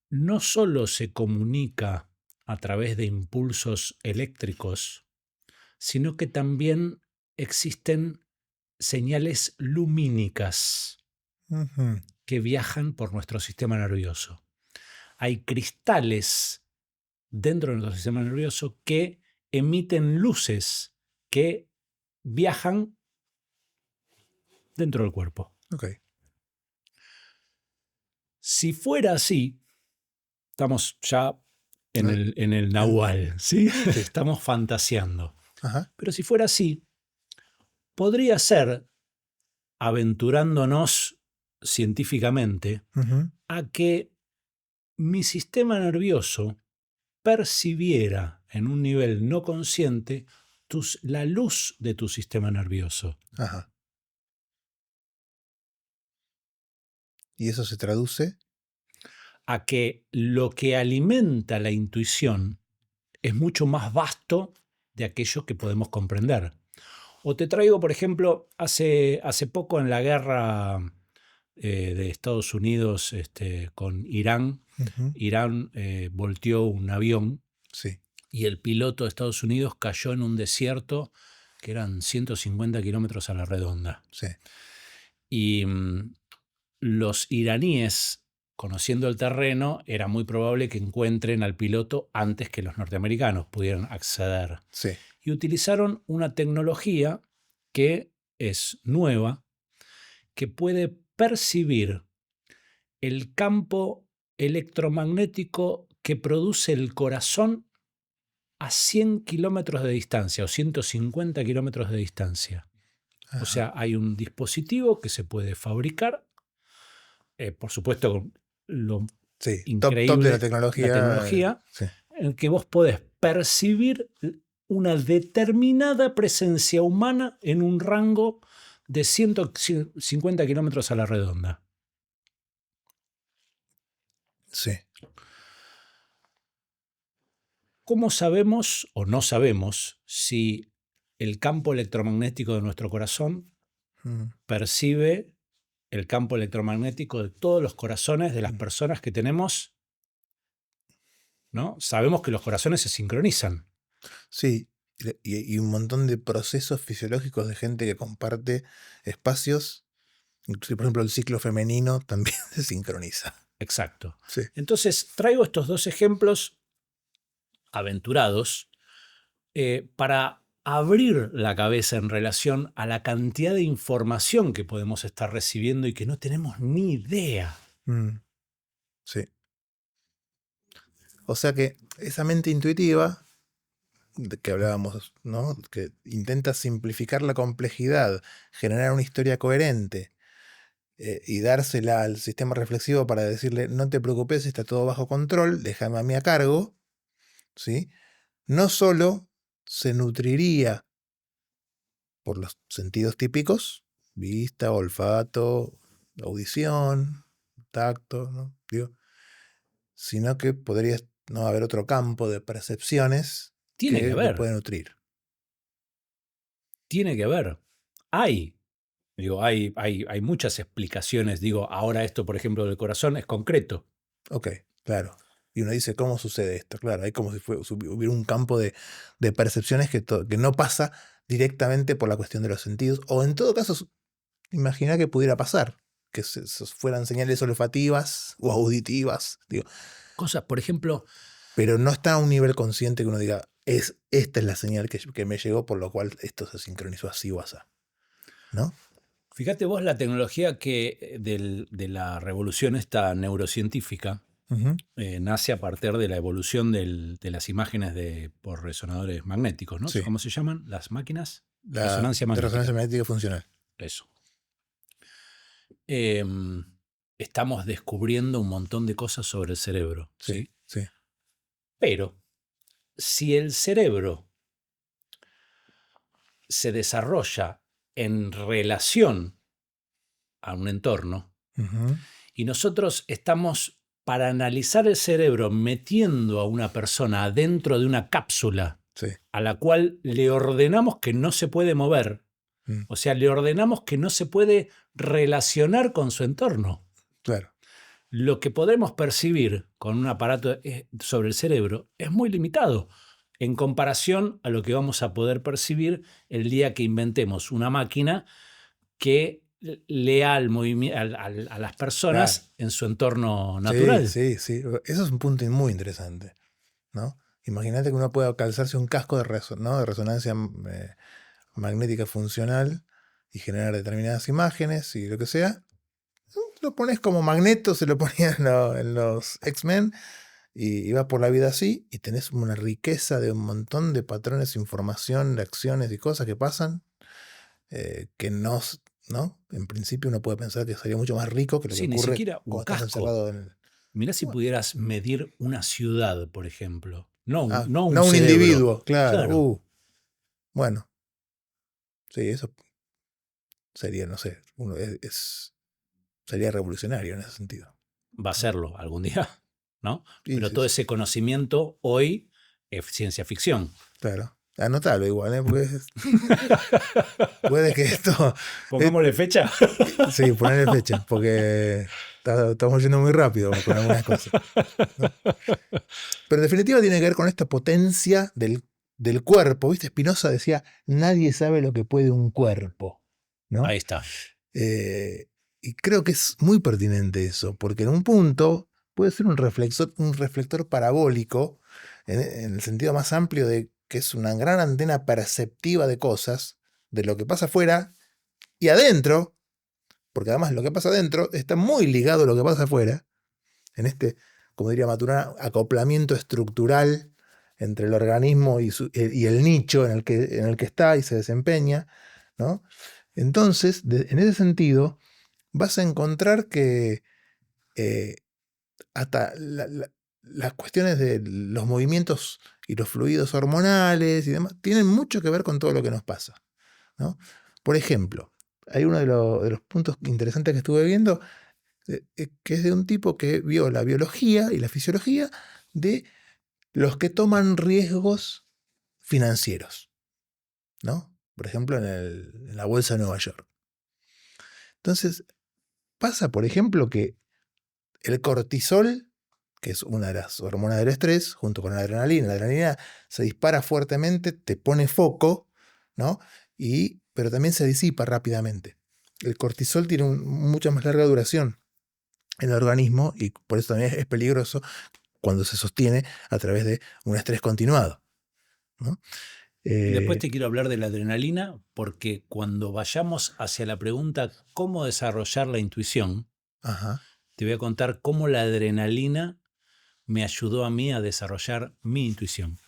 no solo se comunica a través de impulsos eléctricos, sino que también existen señales lumínicas Ujú. que viajan por nuestro sistema nervioso. Hay cristales dentro de nuestro sistema nervioso que emiten luces que viajan dentro del cuerpo. Ok. Si fuera así, estamos ya en el nahual, ¿sí? Sí. Estamos fantaseando. Ajá. Pero si fuera así, podría ser, aventurándonos científicamente, Ujú. a que mi sistema nervioso percibiera en un nivel no consciente la luz de tu sistema nervioso. Ajá. Y eso se traduce. A que lo que alimenta la intuición es mucho más vasto de aquello que podemos comprender. O te traigo, por ejemplo, hace poco en la guerra de Estados Unidos con Irán, Ujú. Irán volteó un avión Sí. y el piloto de Estados Unidos cayó en un desierto que eran 150 kilómetros a la redonda. Sí. Y los iraníes, conociendo el terreno, era muy probable que encuentren al piloto antes que los norteamericanos pudieran acceder. Sí. Y utilizaron una tecnología que es nueva, que puede percibir el campo electromagnético que produce el corazón a 100 kilómetros de distancia o 150 kilómetros de distancia. O sea, hay un dispositivo que se puede fabricar, por supuesto, con lo Sí, increíble top de la tecnología, sí. en el que vos podés percibir una determinada presencia humana en un rango de 150 kilómetros a la redonda. Sí. ¿Cómo sabemos o no sabemos si el campo electromagnético de nuestro corazón percibe el campo electromagnético de todos los corazones de las personas que tenemos? ¿No? Sabemos que los corazones se sincronizan. Sí, y un montón de procesos fisiológicos de gente que comparte espacios. Inclusive, por ejemplo, el ciclo femenino también se sincroniza. Exacto. Sí. Entonces, traigo estos dos ejemplos aventurados para abrir la cabeza en relación a la cantidad de información que podemos estar recibiendo y que no tenemos ni idea. Sí. O sea que esa mente intuitiva de que hablábamos, ¿no? Que intenta simplificar la complejidad, generar una historia coherente y dársela al sistema reflexivo para decirle, no te preocupes, está todo bajo control, déjame a mí a cargo, ¿sí? No solo se nutriría por los sentidos típicos, vista, olfato, audición, tacto, ¿no? Digo, sino que podría no haber otro campo de percepciones Tiene que que lo haber. puede nutrir. Tiene que haber. Hay. Digo, hay muchas explicaciones. Digo, ahora esto, por ejemplo, del corazón es concreto. Ok, claro. Y uno dice, ¿cómo sucede esto? Claro, hay como si hubiera un campo de percepciones que no pasa directamente por la cuestión de los sentidos. O en todo caso, imagina que pudiera pasar, que fueran señales olfativas o auditivas. Digo, Cosas, por ejemplo, pero no está a un nivel consciente que uno diga, esta es la señal que me llegó, por lo cual esto se sincronizó así o así. ¿No? fíjate vos la tecnología de la revolución esta neurocientífica nace a partir de la evolución de las imágenes por resonadores magnéticos, ¿no? Sí. ¿Cómo se llaman? ¿Las máquinas? La Resonancia magnética. Resonancia magnética funcional. Eso. Estamos descubriendo un montón de cosas sobre el cerebro. Sí, sí. Pero si el cerebro se desarrolla en relación a un entorno y nosotros estamos, para analizar el cerebro, metiendo a una persona dentro de una cápsula a la cual le ordenamos que no se puede mover, o sea, le ordenamos que no se puede relacionar con su entorno. Claro. Lo que podemos percibir con un aparato sobre el cerebro es muy limitado en comparación a lo que vamos a poder percibir el día que inventemos una máquina que lea a las personas en su entorno natural. Sí. Eso es un punto muy interesante, ¿no? Imagínate que uno pueda calzarse un casco de resonancia magnética funcional y generar determinadas imágenes y lo que sea. Lo pones como Magneto, se lo ponían en los X-Men y vas por la vida así y tenés una riqueza de un montón de patrones, información, de acciones y cosas que pasan que no, en principio uno puede pensar que sería mucho más rico que lo que ocurre ni siquiera un cuando estás casco. encerrado en el... Mirá si pudieras medir una ciudad, por ejemplo. No un un cerebro. individuo, claro. Bueno. Sí, eso sería, no sé, sería revolucionario en ese sentido. Va a serlo algún día, ¿no? Sí, pero sí, todo sí. ese conocimiento hoy es ciencia ficción. Claro. Anotalo igual, ¿eh? Porque puede que esto... Pongámosle fecha. Sí, ponerle fecha, porque estamos yendo muy rápido con algunas cosas, ¿no? Pero en definitiva tiene que ver con esta potencia del cuerpo. ¿Viste? Spinoza decía, nadie sabe lo que puede un cuerpo, ¿no? Ahí está. Y creo que es muy pertinente eso, porque en un punto puede ser un reflector parabólico, en el sentido más amplio de que es una gran antena perceptiva de cosas, de lo que pasa afuera y adentro, porque además lo que pasa adentro está muy ligado a lo que pasa afuera, en este, como diría Maturana, acoplamiento estructural entre el organismo y el nicho en el que está y se desempeña, ¿no? Entonces, en ese sentido, vas a encontrar que hasta las cuestiones de los movimientos y los fluidos hormonales y demás tienen mucho que ver con todo lo que nos pasa, ¿no? Por ejemplo, hay uno de los puntos interesantes que estuve viendo, que es de un tipo que vio la biología y la fisiología de los que toman riesgos financieros, ¿no? Por ejemplo, en la bolsa de Nueva York. Entonces, pasa, por ejemplo, que el cortisol, que es una de las hormonas del estrés, junto con la adrenalina se dispara fuertemente, te pone foco, ¿no? Pero también se disipa rápidamente. El cortisol tiene mucha más larga duración en el organismo y por eso también es peligroso cuando se sostiene a través de un estrés continuado, ¿no? Después te quiero hablar de la adrenalina, porque cuando vayamos hacia la pregunta cómo desarrollar la intuición, Ajá. te voy a contar cómo la adrenalina me ayudó a mí a desarrollar mi intuición.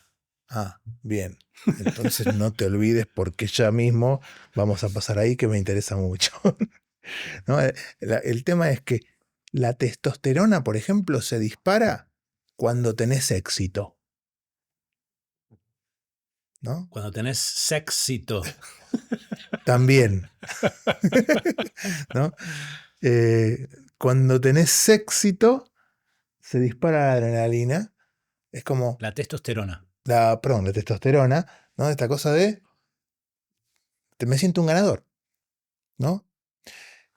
Ah, bien. Entonces no te olvides porque ya mismo vamos a pasar ahí que me interesa mucho. ¿No? El tema es que la testosterona, por ejemplo, se dispara cuando tenés éxito, ¿no? Cuando tenés sexito. También, ¿no? Cuando tenés éxito, se dispara la adrenalina. Es como La testosterona. la testosterona, ¿no? Esta cosa de me siento un ganador, ¿no?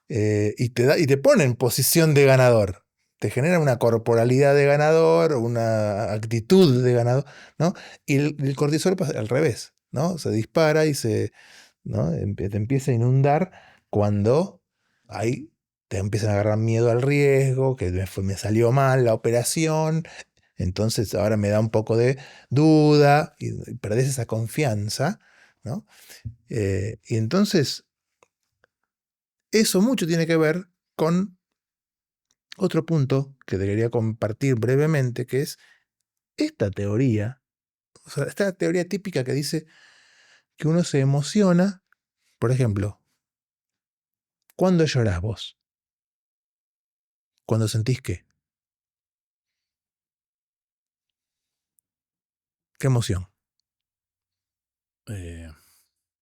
Y te pone en posición de ganador. Te genera una corporalidad de ganador, una actitud de ganador, ¿no? Y el cortisol pasa al revés, ¿no? Se dispara y ¿no? Te empieza a inundar cuando ahí te empiezan a agarrar miedo al riesgo, que me salió mal la operación, entonces ahora me da un poco de duda y perdés esa confianza, ¿no? Y entonces eso mucho tiene que ver con otro punto que debería compartir brevemente, que es esta teoría, o sea, esta teoría típica que dice que uno se emociona, por ejemplo, ¿cuándo llorás vos? ¿Cuándo sentís qué? ¿Qué emoción?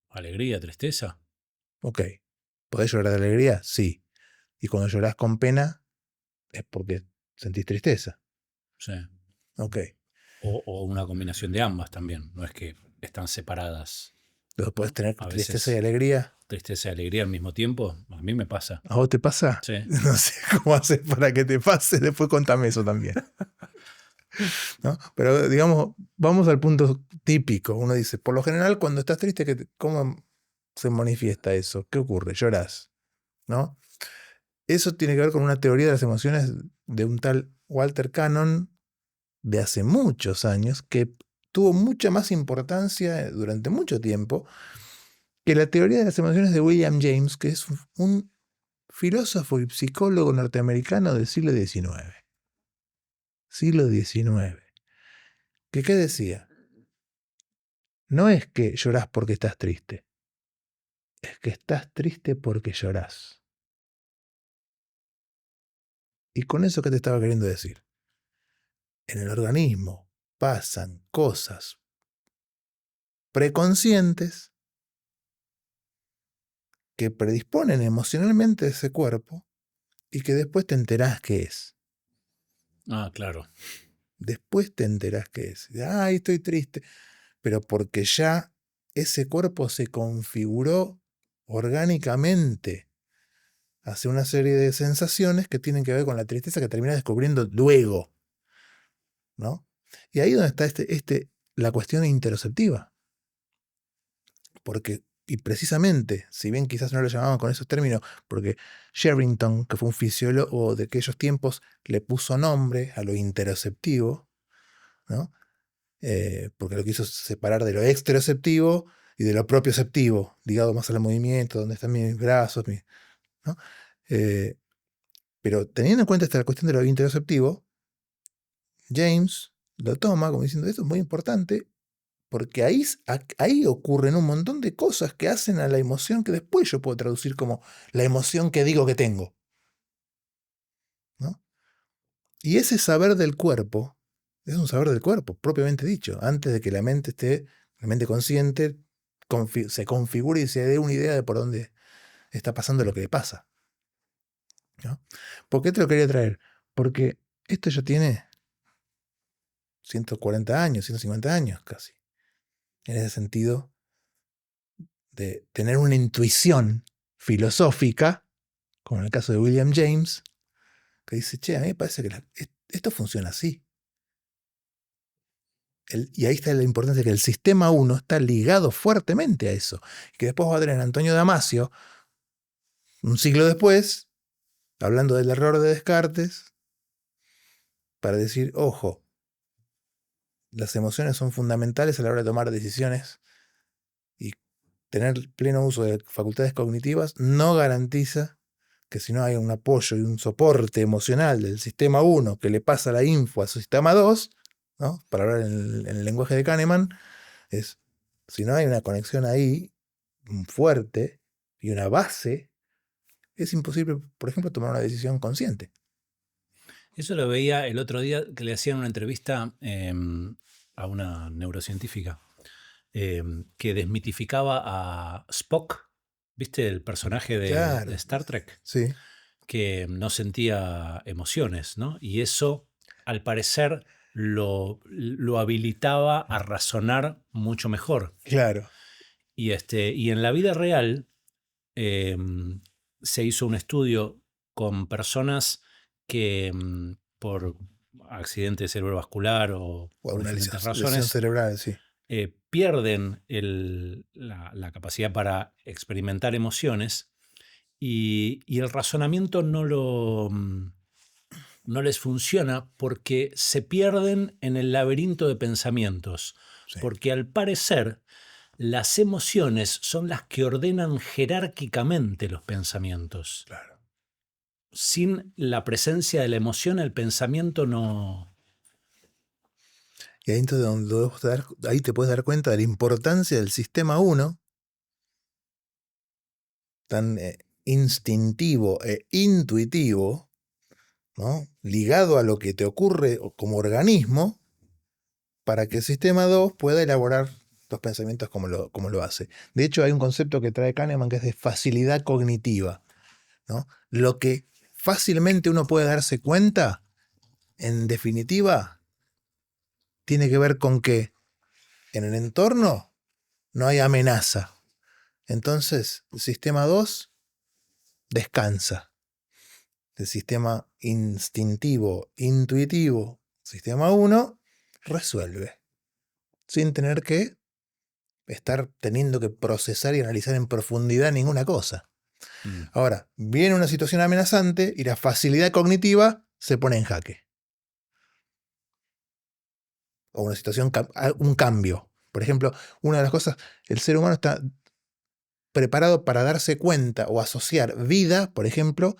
Alegría, tristeza. Ok. ¿Podés llorar de alegría? Sí. Y cuando llorás con pena es porque sentís tristeza. Sí. Ok. O una combinación de ambas también. No es que están separadas. Luego podés tener A tristeza y veces alegría. tristeza y alegría al mismo tiempo. A mí me pasa. ¿A vos te pasa? Sí. No sé cómo haces para que te pase. Después contame eso también. ¿No? Pero digamos, vamos al punto típico. Uno dice, por lo general, cuando estás triste, ¿cómo se manifiesta eso? ¿Qué ocurre? Llorás, ¿no? Eso tiene que ver con una teoría de las emociones de un tal Walter Cannon de hace muchos años, que tuvo mucha más importancia durante mucho tiempo que la teoría de las emociones de William James, que es un filósofo y psicólogo norteamericano del siglo XIX. Siglo XIX. ¿Qué decía? No es que llorás porque estás triste, es que estás triste porque llorás. ¿Y con eso qué te estaba queriendo decir? En el organismo pasan cosas preconscientes que predisponen emocionalmente ese cuerpo y que después te enterás qué es. Ah, claro. Después te enterás qué es. Ay, estoy triste. Pero porque ya ese cuerpo se configuró orgánicamente hacia una serie de sensaciones que tienen que ver con la tristeza que terminas descubriendo luego, ¿no? Y ahí es donde está la cuestión interoceptiva. Porque, y precisamente, si bien quizás no lo llamaban con esos términos, porque Sherrington, que fue un fisiólogo de aquellos tiempos, le puso nombre a lo interoceptivo, ¿no? Porque lo quiso separar de lo exteroceptivo y de lo propioceptivo, ligado más al movimiento, donde están mis brazos, ¿no? Pero teniendo en cuenta esta cuestión de lo interoceptivo, James lo toma como diciendo, esto es muy importante Porque ahí ocurren un montón de cosas que hacen a la emoción que después yo puedo traducir como la emoción que digo que tengo, ¿no? Y ese saber del cuerpo es un saber del cuerpo, propiamente dicho, antes de que la mente consciente se configure y se dé una idea de por dónde está pasando lo que le pasa, ¿no? ¿Por qué te lo quería traer? Porque esto ya tiene 140 años, 150 años casi. En ese sentido, de tener una intuición filosófica, como en el caso de William James, que dice, che, a mí me parece que esto funciona así. Y ahí está la importancia de que el sistema 1 está ligado fuertemente a eso. Y que después va a tener Antonio Damasio, un siglo después, hablando del error de Descartes, para decir, ojo, las emociones son fundamentales a la hora de tomar decisiones y tener pleno uso de facultades cognitivas no garantiza que si no hay un apoyo y un soporte emocional del sistema 1 que le pasa la info a su sistema 2, ¿no? Para hablar en el lenguaje de Kahneman, si no hay una conexión ahí fuerte y una base, es imposible, por ejemplo, tomar una decisión consciente. Eso lo veía el otro día que le hacían una entrevista a una neurocientífica que desmitificaba a Spock, ¿viste? El personaje de Claro, Star Trek, sí, que no sentía emociones, ¿no? Y eso, al parecer, lo habilitaba a razonar mucho mejor. claro. Y en la vida real eh, se hizo un estudio con personas que por accidente cerebrovascular o O por una diferentes lesión razones cerebral, sí. pierden la capacidad para experimentar emociones y el razonamiento no les funciona porque se pierden en el laberinto de pensamientos, Sí. porque al parecer las emociones son las que ordenan jerárquicamente los pensamientos. Claro. Sin la presencia de la emoción, el pensamiento no... Y ahí, entonces, ahí te puedes dar cuenta de la importancia del sistema 1, tan instintivo e intuitivo, ¿no? Ligado a lo que te ocurre como organismo, para que el sistema 2 pueda elaborar los pensamientos como lo hace. De hecho, hay un concepto que trae Kahneman que es de facilidad cognitiva, ¿no? Lo que fácilmente uno puede darse cuenta, en definitiva, tiene que ver con que en el entorno no hay amenaza. Entonces, el sistema 2 descansa. El sistema instintivo, intuitivo, sistema 1, resuelve. Sin tener que estar teniendo que procesar y analizar en profundidad ninguna cosa. Ahora, viene una situación amenazante y la facilidad cognitiva se pone en jaque. O una situación, un cambio. Por ejemplo, una de las cosas, el ser humano está preparado para darse cuenta o asociar vida, por ejemplo,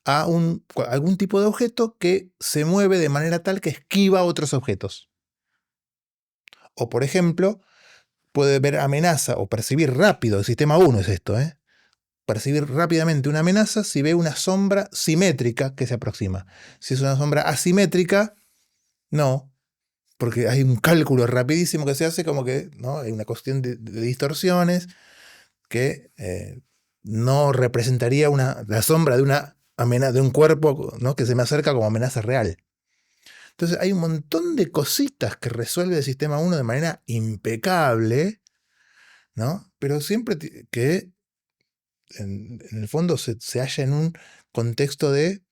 a algún tipo de objeto que se mueve de manera tal que esquiva otros objetos. O, por ejemplo, puede ver amenaza o percibir rápido, el sistema 1 es esto, percibir rápidamente una amenaza si ve una sombra simétrica que se aproxima. Si es una sombra asimétrica, no, porque hay un cálculo rapidísimo que se hace, como que ¿no? Hay una cuestión de distorsiones que no representaría la sombra de un cuerpo, ¿no? Que se me acerca como amenaza real. Entonces hay un montón de cositas que resuelve el sistema 1 de manera impecable, ¿no? Pero siempre que en el fondo se halla en un contexto de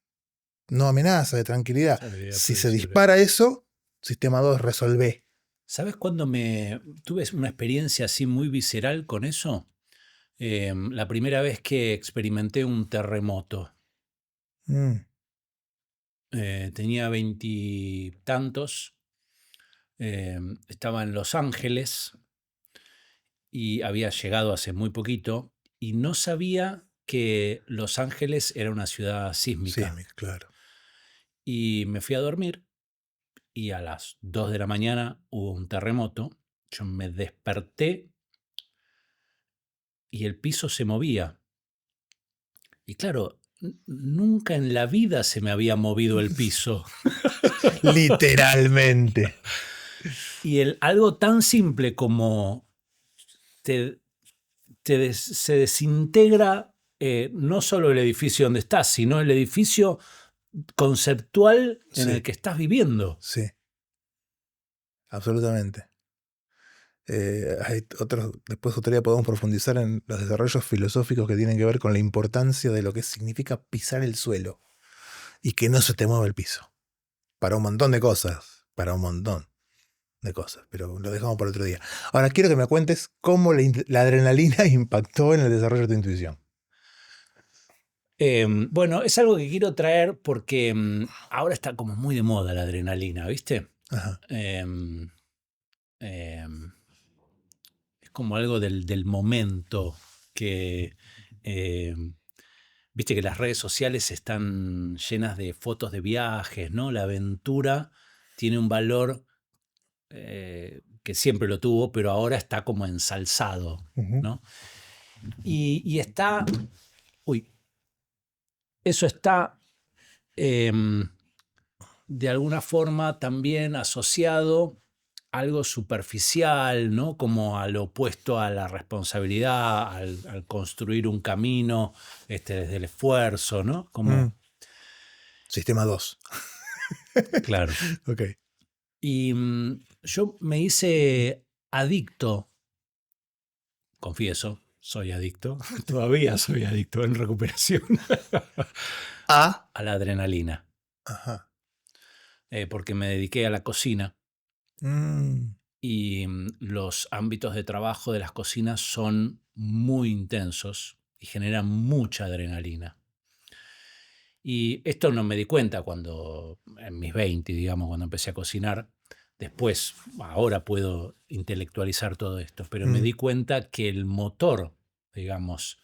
no amenaza, de tranquilidad. Si se dispara eso, sistema 2 resolve. ¿Sabes cuándo tuve una experiencia así muy visceral con eso? La primera vez que experimenté un terremoto. Tenía 20 tantos. Estaba en Los Ángeles y había llegado hace muy poquito y no sabía que Los Ángeles era una ciudad sísmica. Sísmica, claro. Y me fui a dormir y a las 2 de la mañana hubo un terremoto Yo me desperté y el piso se movía. Y claro, nunca en la vida se me había movido el piso. Literalmente. Y algo tan simple como se desintegra no solo el edificio donde estás, sino el edificio conceptual en el Sí, que estás viviendo. sí, absolutamente. Después otro día podemos profundizar en los desarrollos filosóficos que tienen que ver con la importancia de lo que significa pisar el suelo y que no se te mueva el piso. Para un montón de cosas, pero lo dejamos para otro día. Ahora quiero que me cuentes cómo la adrenalina impactó en el desarrollo de tu intuición. Bueno, es algo que quiero traer porque ahora está como muy de moda la adrenalina, ¿viste? Ajá. Em, em, es como algo del momento que... Viste que las redes sociales están llenas de fotos de viajes, ¿no? La aventura tiene un valor que siempre lo tuvo, pero ahora está como ensalzado, Ujú. ¿no? Y está... Uy, eso está de alguna forma también asociado a algo superficial, ¿no? Como al opuesto a la responsabilidad, al construir un camino desde el esfuerzo, ¿no? Como, Sistema 2. claro. Ok. Y yo me hice adicto, confieso, soy adicto, todavía soy adicto en recuperación, A. a la adrenalina, Ajá. porque me dediqué a la cocina Mm, y los ámbitos de trabajo de las cocinas son muy intensos y generan mucha adrenalina. Y esto no me di cuenta cuando, en mis 20, digamos, cuando empecé a cocinar. Después, ahora puedo intelectualizar todo esto, pero me mm, di cuenta que el motor, digamos,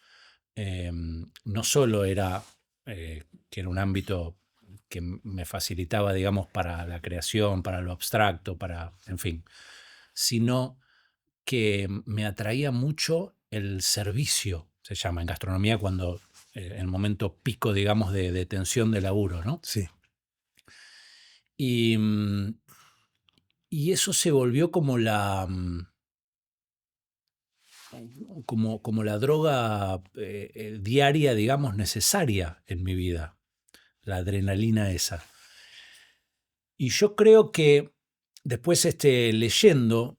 no solo era que era un ámbito que me facilitaba, digamos, para la creación, para lo abstracto, en fin, sino que me atraía mucho el servicio, se llama en gastronomía cuando el momento pico, digamos, de tensión de laburo, ¿no? sí. Y, y eso se volvió como como la droga diaria, digamos, necesaria en mi vida, la adrenalina esa. Y yo creo que después leyendo,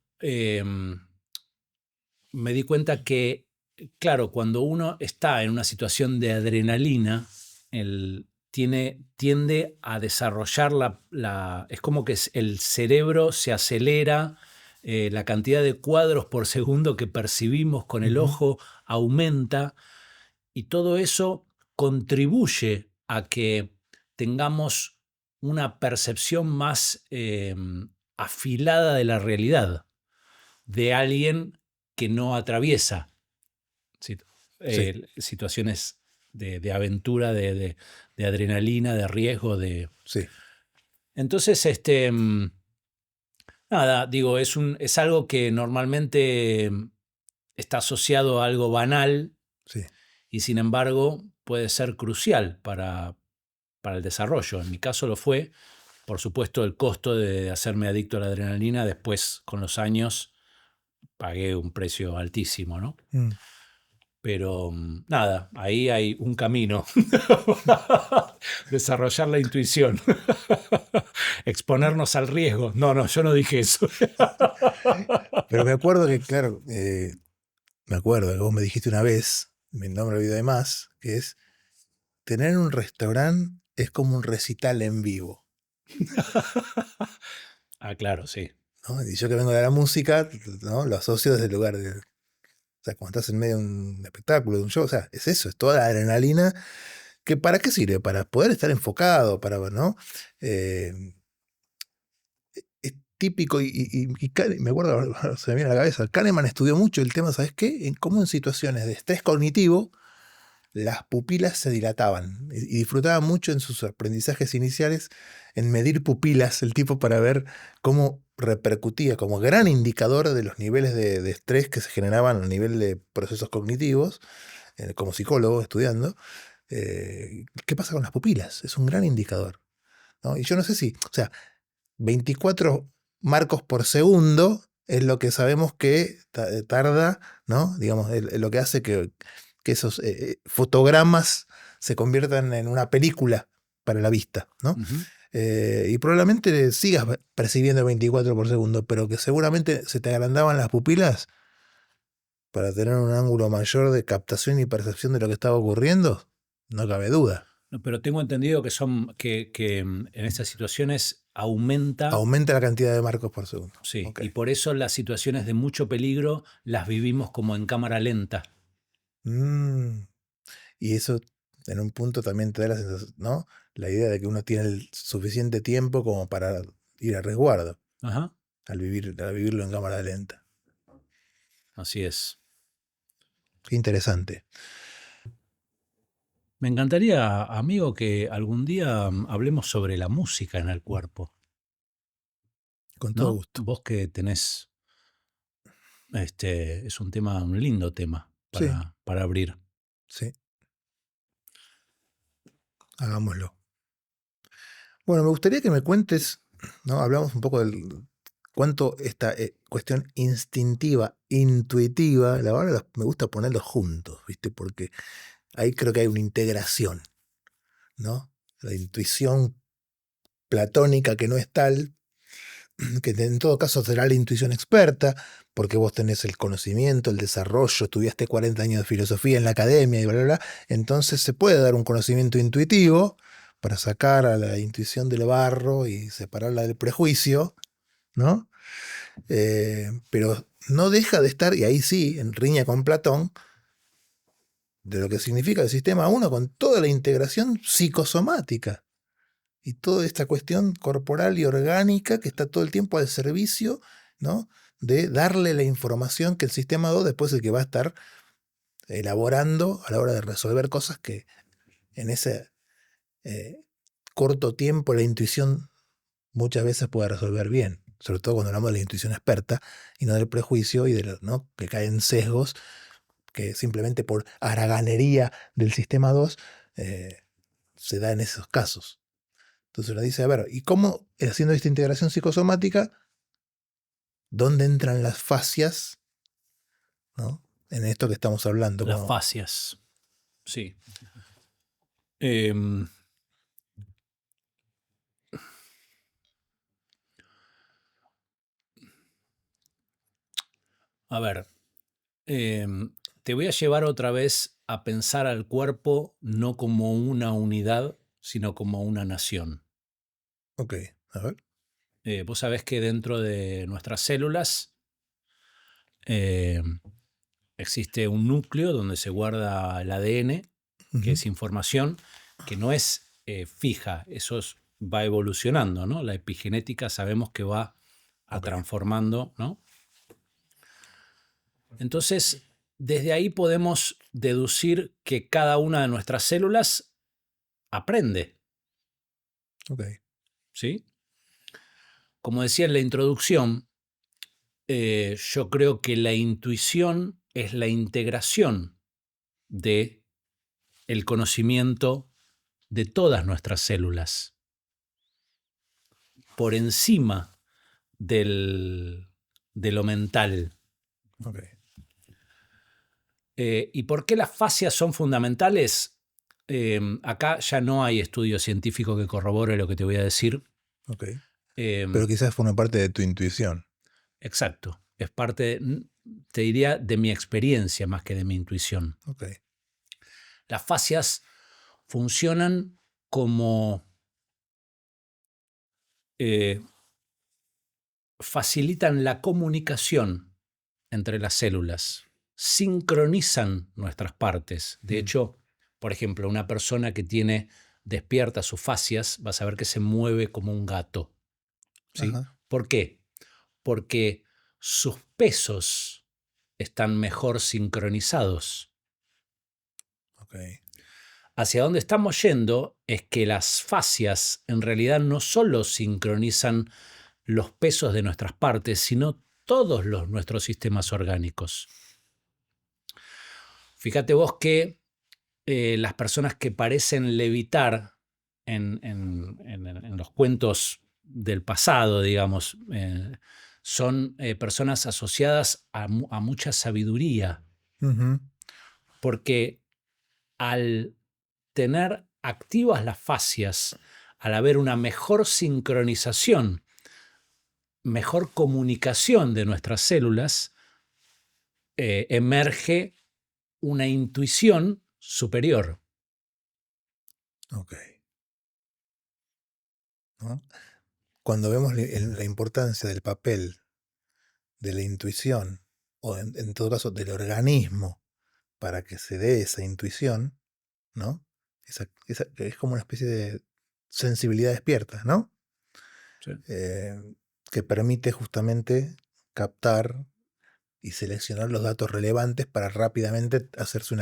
me di cuenta que, claro, cuando uno está en una situación de adrenalina, tiende a desarrollar es como que el cerebro se acelera, la cantidad de cuadros por segundo que percibimos con el Ujú. ojo aumenta y todo eso contribuye a que tengamos una percepción más afilada de la realidad de alguien que no atraviesa Sí. situaciones de aventura, de adrenalina, de riesgo. Sí. Entonces, nada, digo, es algo que normalmente está asociado a algo banal Sí. y sin embargo puede ser crucial para el desarrollo. En mi caso lo fue. Por supuesto, el costo de hacerme adicto a la adrenalina, después, con los años, pagué un precio altísimo, ¿no? Mm. Pero nada, ahí hay un camino. Desarrollar la intuición. Exponernos al riesgo. No, yo no dije eso. Pero me acuerdo que, claro, me acuerdo que vos me dijiste una vez, mi nombre olvidé de más, que es tener un restaurante es como un recital en vivo. Ah, claro, sí. ¿No? Y yo que vengo de la música, ¿no? Lo asocio desde el lugar de. O sea, cuando estás en medio de un espectáculo, de un show, o sea, es eso, es toda la adrenalina. ¿Que para qué sirve? Para poder estar enfocado, para, ¿no? Es típico me acuerdo, se me viene a la cabeza, Kahneman estudió mucho el tema, ¿sabes qué? En cómo en situaciones de estrés cognitivo las pupilas se dilataban y disfrutaba mucho en sus aprendizajes iniciales en medir pupilas el tipo para ver cómo repercutía como gran indicador de los niveles de estrés que se generaban a nivel de procesos cognitivos, como psicólogo estudiando. ¿Qué pasa con las pupilas? Es un gran indicador, ¿no? Y yo no sé si, o sea, 24 marcos por segundo es lo que sabemos que tarda, ¿no? Digamos, es lo que hace que esos fotogramas se conviertan en una película para la vista, ¿no? Ujú. Y probablemente sigas percibiendo 24 por segundo, pero que seguramente se te agrandaban las pupilas para tener un ángulo mayor de captación y percepción de lo que estaba ocurriendo, no cabe duda. No, pero tengo entendido que en estas situaciones aumenta, Aumenta la cantidad de marcos por segundo. sí, Ok. y por eso las situaciones de mucho peligro las vivimos como en cámara lenta. Mm, Y eso en un punto también te da la sensación, ¿no? La idea de que uno tiene el suficiente tiempo como para ir a resguardo Ajá, al vivirlo en cámara lenta. así es. Qué interesante. Me encantaría, amigo, que algún día hablemos sobre la música en el cuerpo, Con todo ¿no? gusto. Vos que tenés, es un lindo tema Sí, para abrir. sí, hagámoslo. Bueno, me gustaría que me cuentes, ¿no? Hablamos un poco del cuánto esta cuestión instintiva, intuitiva, la verdad me gusta ponerlos juntos, ¿viste? Porque ahí creo que hay una integración, ¿no? La intuición platónica que no es tal, que en todo caso será la intuición experta, porque vos tenés el conocimiento, el desarrollo, estudiaste 40 años de filosofía en la academia y bla, bla, bla. Entonces se puede dar un conocimiento intuitivo para sacar a la intuición del barro y separarla del prejuicio, ¿no? Pero no deja de estar, y ahí sí, en riña con Platón, de lo que significa el sistema 1 con toda la integración psicosomática y toda esta cuestión corporal y orgánica que está todo el tiempo al servicio, ¿no? De darle la información que el sistema 2 después es el que va a estar elaborando a la hora de resolver cosas que en ese eh, corto tiempo la intuición muchas veces puede resolver bien, sobre todo cuando hablamos de la intuición experta y no del prejuicio y de lo, ¿no? Que caen sesgos que simplemente por haraganería del sistema 2 se da en esos casos. Entonces uno dice, a ver, ¿y cómo haciendo esta integración psicosomática, dónde entran las fascias, ¿no? En esto que estamos hablando? Las Como, fascias, sí. Em, a ver, te voy a llevar otra vez a pensar al cuerpo no como una unidad, sino como una nación. ok, a ver. Vos sabés que dentro de nuestras células eh, existe un núcleo donde se guarda el ADN, que Ujú, es información que no es fija, va evolucionando, ¿no? La epigenética sabemos que va ok, transformando, ¿no? Entonces, desde ahí podemos deducir que cada una de nuestras células aprende, ok, ¿sí? Como decía en la introducción, yo creo que la intuición es la integración de el conocimiento de todas nuestras células por encima de lo mental. ok, ¿Y por qué las fascias son fundamentales? Acá ya no hay estudio científico que corrobore lo que te voy a decir. ok. Eh, Pero quizás forma parte de tu intuición. exacto. Es parte, te diría, de mi experiencia más que de mi intuición. Ok, Las fascias funcionan como eh, facilitan la comunicación entre las células, sincronizan nuestras partes. De mm, hecho, por ejemplo, una persona que tiene despiertas sus fascias, vas a ver que se mueve como un gato. ¿Sí? ajá, ¿Por qué? Porque sus pesos están mejor sincronizados. ok, Hacia dónde estamos yendo es que las fascias en realidad no solo sincronizan los pesos de nuestras partes, sino todos nuestros sistemas orgánicos. Fíjate vos que las personas que parecen levitar en los cuentos del pasado, digamos, son personas asociadas a mucha sabiduría, Ujú. porque al tener activas las fascias, al haber una mejor sincronización, mejor comunicación de nuestras células, emerge una intuición superior. Ok. ¿No? Cuando vemos la importancia del papel de la intuición, o en todo caso del organismo, para que se dé esa intuición, ¿no? Es como una especie de sensibilidad despierta, ¿no? Sí. Que permite justamente captar y seleccionar los datos relevantes para rápidamente hacerse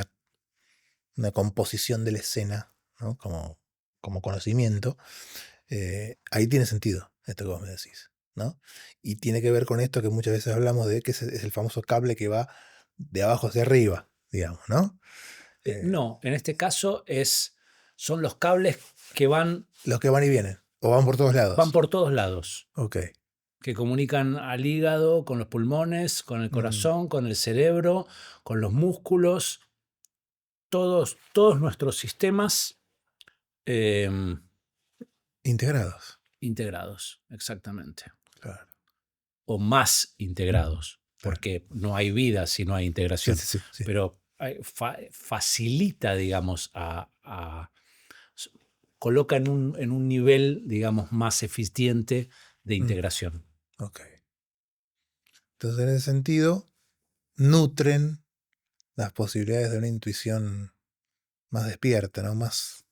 una composición de la escena, ¿no? Como conocimiento. Ahí tiene sentido esto que vos me decís, ¿no? Y tiene que ver con esto que muchas veces hablamos de que es el famoso cable que va de abajo hacia arriba, digamos, ¿no? No, en este caso son los cables que van Los que van y vienen, o van por todos lados. por todos lados, Ok. que comunican al hígado, con los pulmones, con el corazón, con el cerebro, con los músculos, todos nuestros sistemas Integrados. integrados, exactamente. Claro. O más integrados, Claro. porque no hay vida si no hay integración. Sí. Pero facilita, digamos, coloca en un nivel, digamos, más eficiente de integración. Ok. Entonces, en ese sentido, nutren las posibilidades de una intuición más despierta, ¿no? Más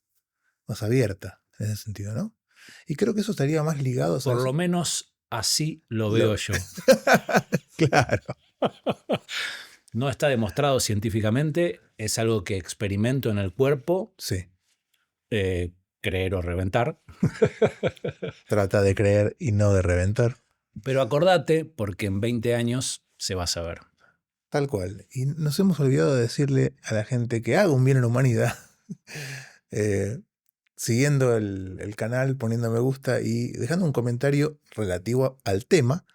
abierta, en ese sentido, ¿no? Y creo que eso estaría más ligado, Por ¿sabes? lo menos así lo veo yo. Claro. No está demostrado científicamente, es algo que experimento en el cuerpo, Sí. creer o reventar. Trata de creer y no de reventar. Pero acordate, porque en 20 años se va a saber. Tal cual. Y nos hemos olvidado de decirle a la gente que haga un bien en la humanidad. Siguiendo el canal, poniendo me gusta y dejando un comentario relativo al tema.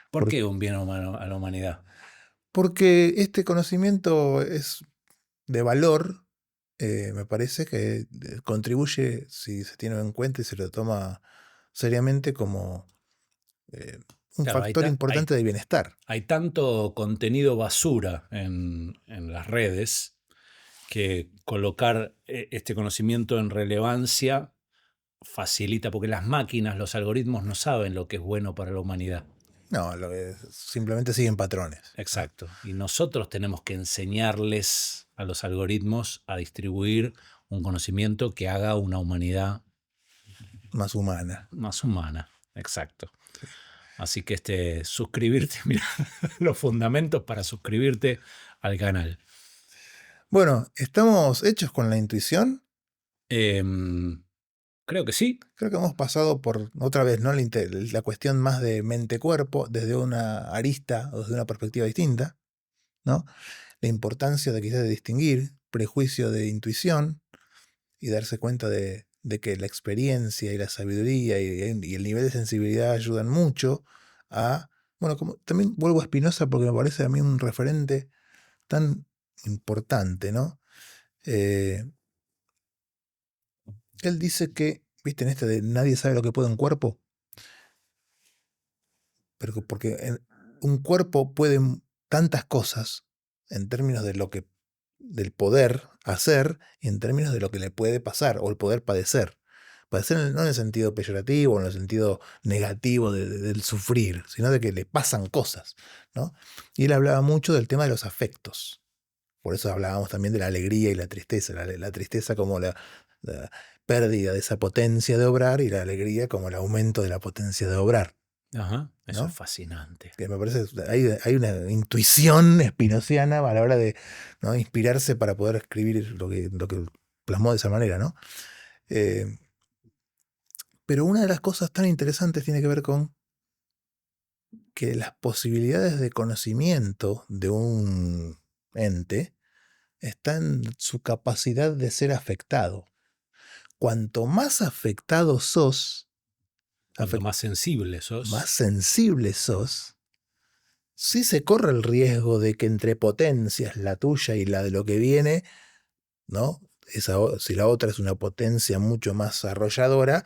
¿Por qué un bien humano a la humanidad? Porque este conocimiento es de valor, me parece que contribuye, si se tiene en cuenta y se lo toma seriamente, como un Claro, factor importante de bienestar. hay tanto contenido basura en las redes que colocar este conocimiento en relevancia facilita, porque las máquinas, los algoritmos no saben lo que es bueno para la humanidad. No, simplemente siguen patrones. Exacto. Y nosotros tenemos que enseñarles a los algoritmos a distribuir un conocimiento que haga una humanidad Más humana. más humana. Exacto. Así que suscribirte, mira, los fundamentos para suscribirte al canal. Bueno, ¿estamos hechos con la intuición? Creo que sí. Creo que hemos pasado por, otra vez, ¿no? La cuestión más de mente-cuerpo desde una arista o desde una perspectiva distinta, ¿no? La importancia de quizás de distinguir prejuicio de intuición y darse cuenta de que la experiencia y la sabiduría y el nivel de sensibilidad ayudan mucho a, bueno, como también vuelvo a Spinoza porque me parece a mí un referente tan importante, ¿no? Él dice que, viste, en este de nadie sabe lo que puede un cuerpo, pero porque un cuerpo puede tantas cosas en términos de lo que del poder hacer y en términos de lo que le puede pasar o el poder padecer. Padecer no en el sentido peyorativo, en el sentido negativo del sufrir, sino de que le pasan cosas, ¿no? Y él hablaba mucho del tema de los afectos. Por eso hablábamos también de la alegría y la tristeza. La tristeza como la pérdida de esa potencia de obrar y la alegría como el aumento de la potencia de obrar. Ajá, eso ¿no? es fascinante. Que me parece, hay una intuición espinociana a la hora de, ¿no?, inspirarse para poder escribir lo que plasmó de esa manera, ¿no? Pero una de las cosas tan interesantes tiene que ver con que las posibilidades de conocimiento de un ente están en su capacidad de ser afectado. Cuanto más afectado sos, Cuanto más sensible sos. más sensible sos, sí se corre el riesgo de que entre potencias, la tuya y la de lo que viene, ¿no? Si la otra es una potencia mucho más arrolladora,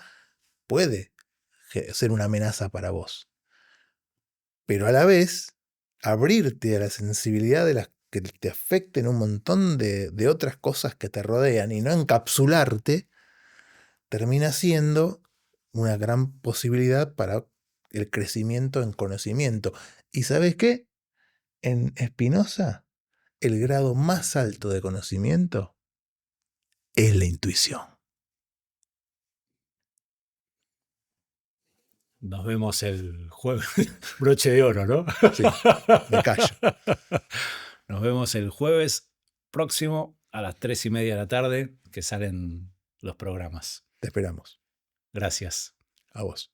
puede ser una amenaza para vos. Pero a la vez, abrirte a la sensibilidad de las que te afecten un montón de otras cosas que te rodean y no encapsularte, termina siendo una gran posibilidad para el crecimiento en conocimiento. ¿Y sabes qué? En Spinoza, el grado más alto de conocimiento es la intuición. Nos vemos el jueves. Broche de oro, ¿no? Sí, me callo. Nos vemos el jueves próximo a las 3:30 de la tarde, que salen los programas. Te esperamos. Gracias. A vos.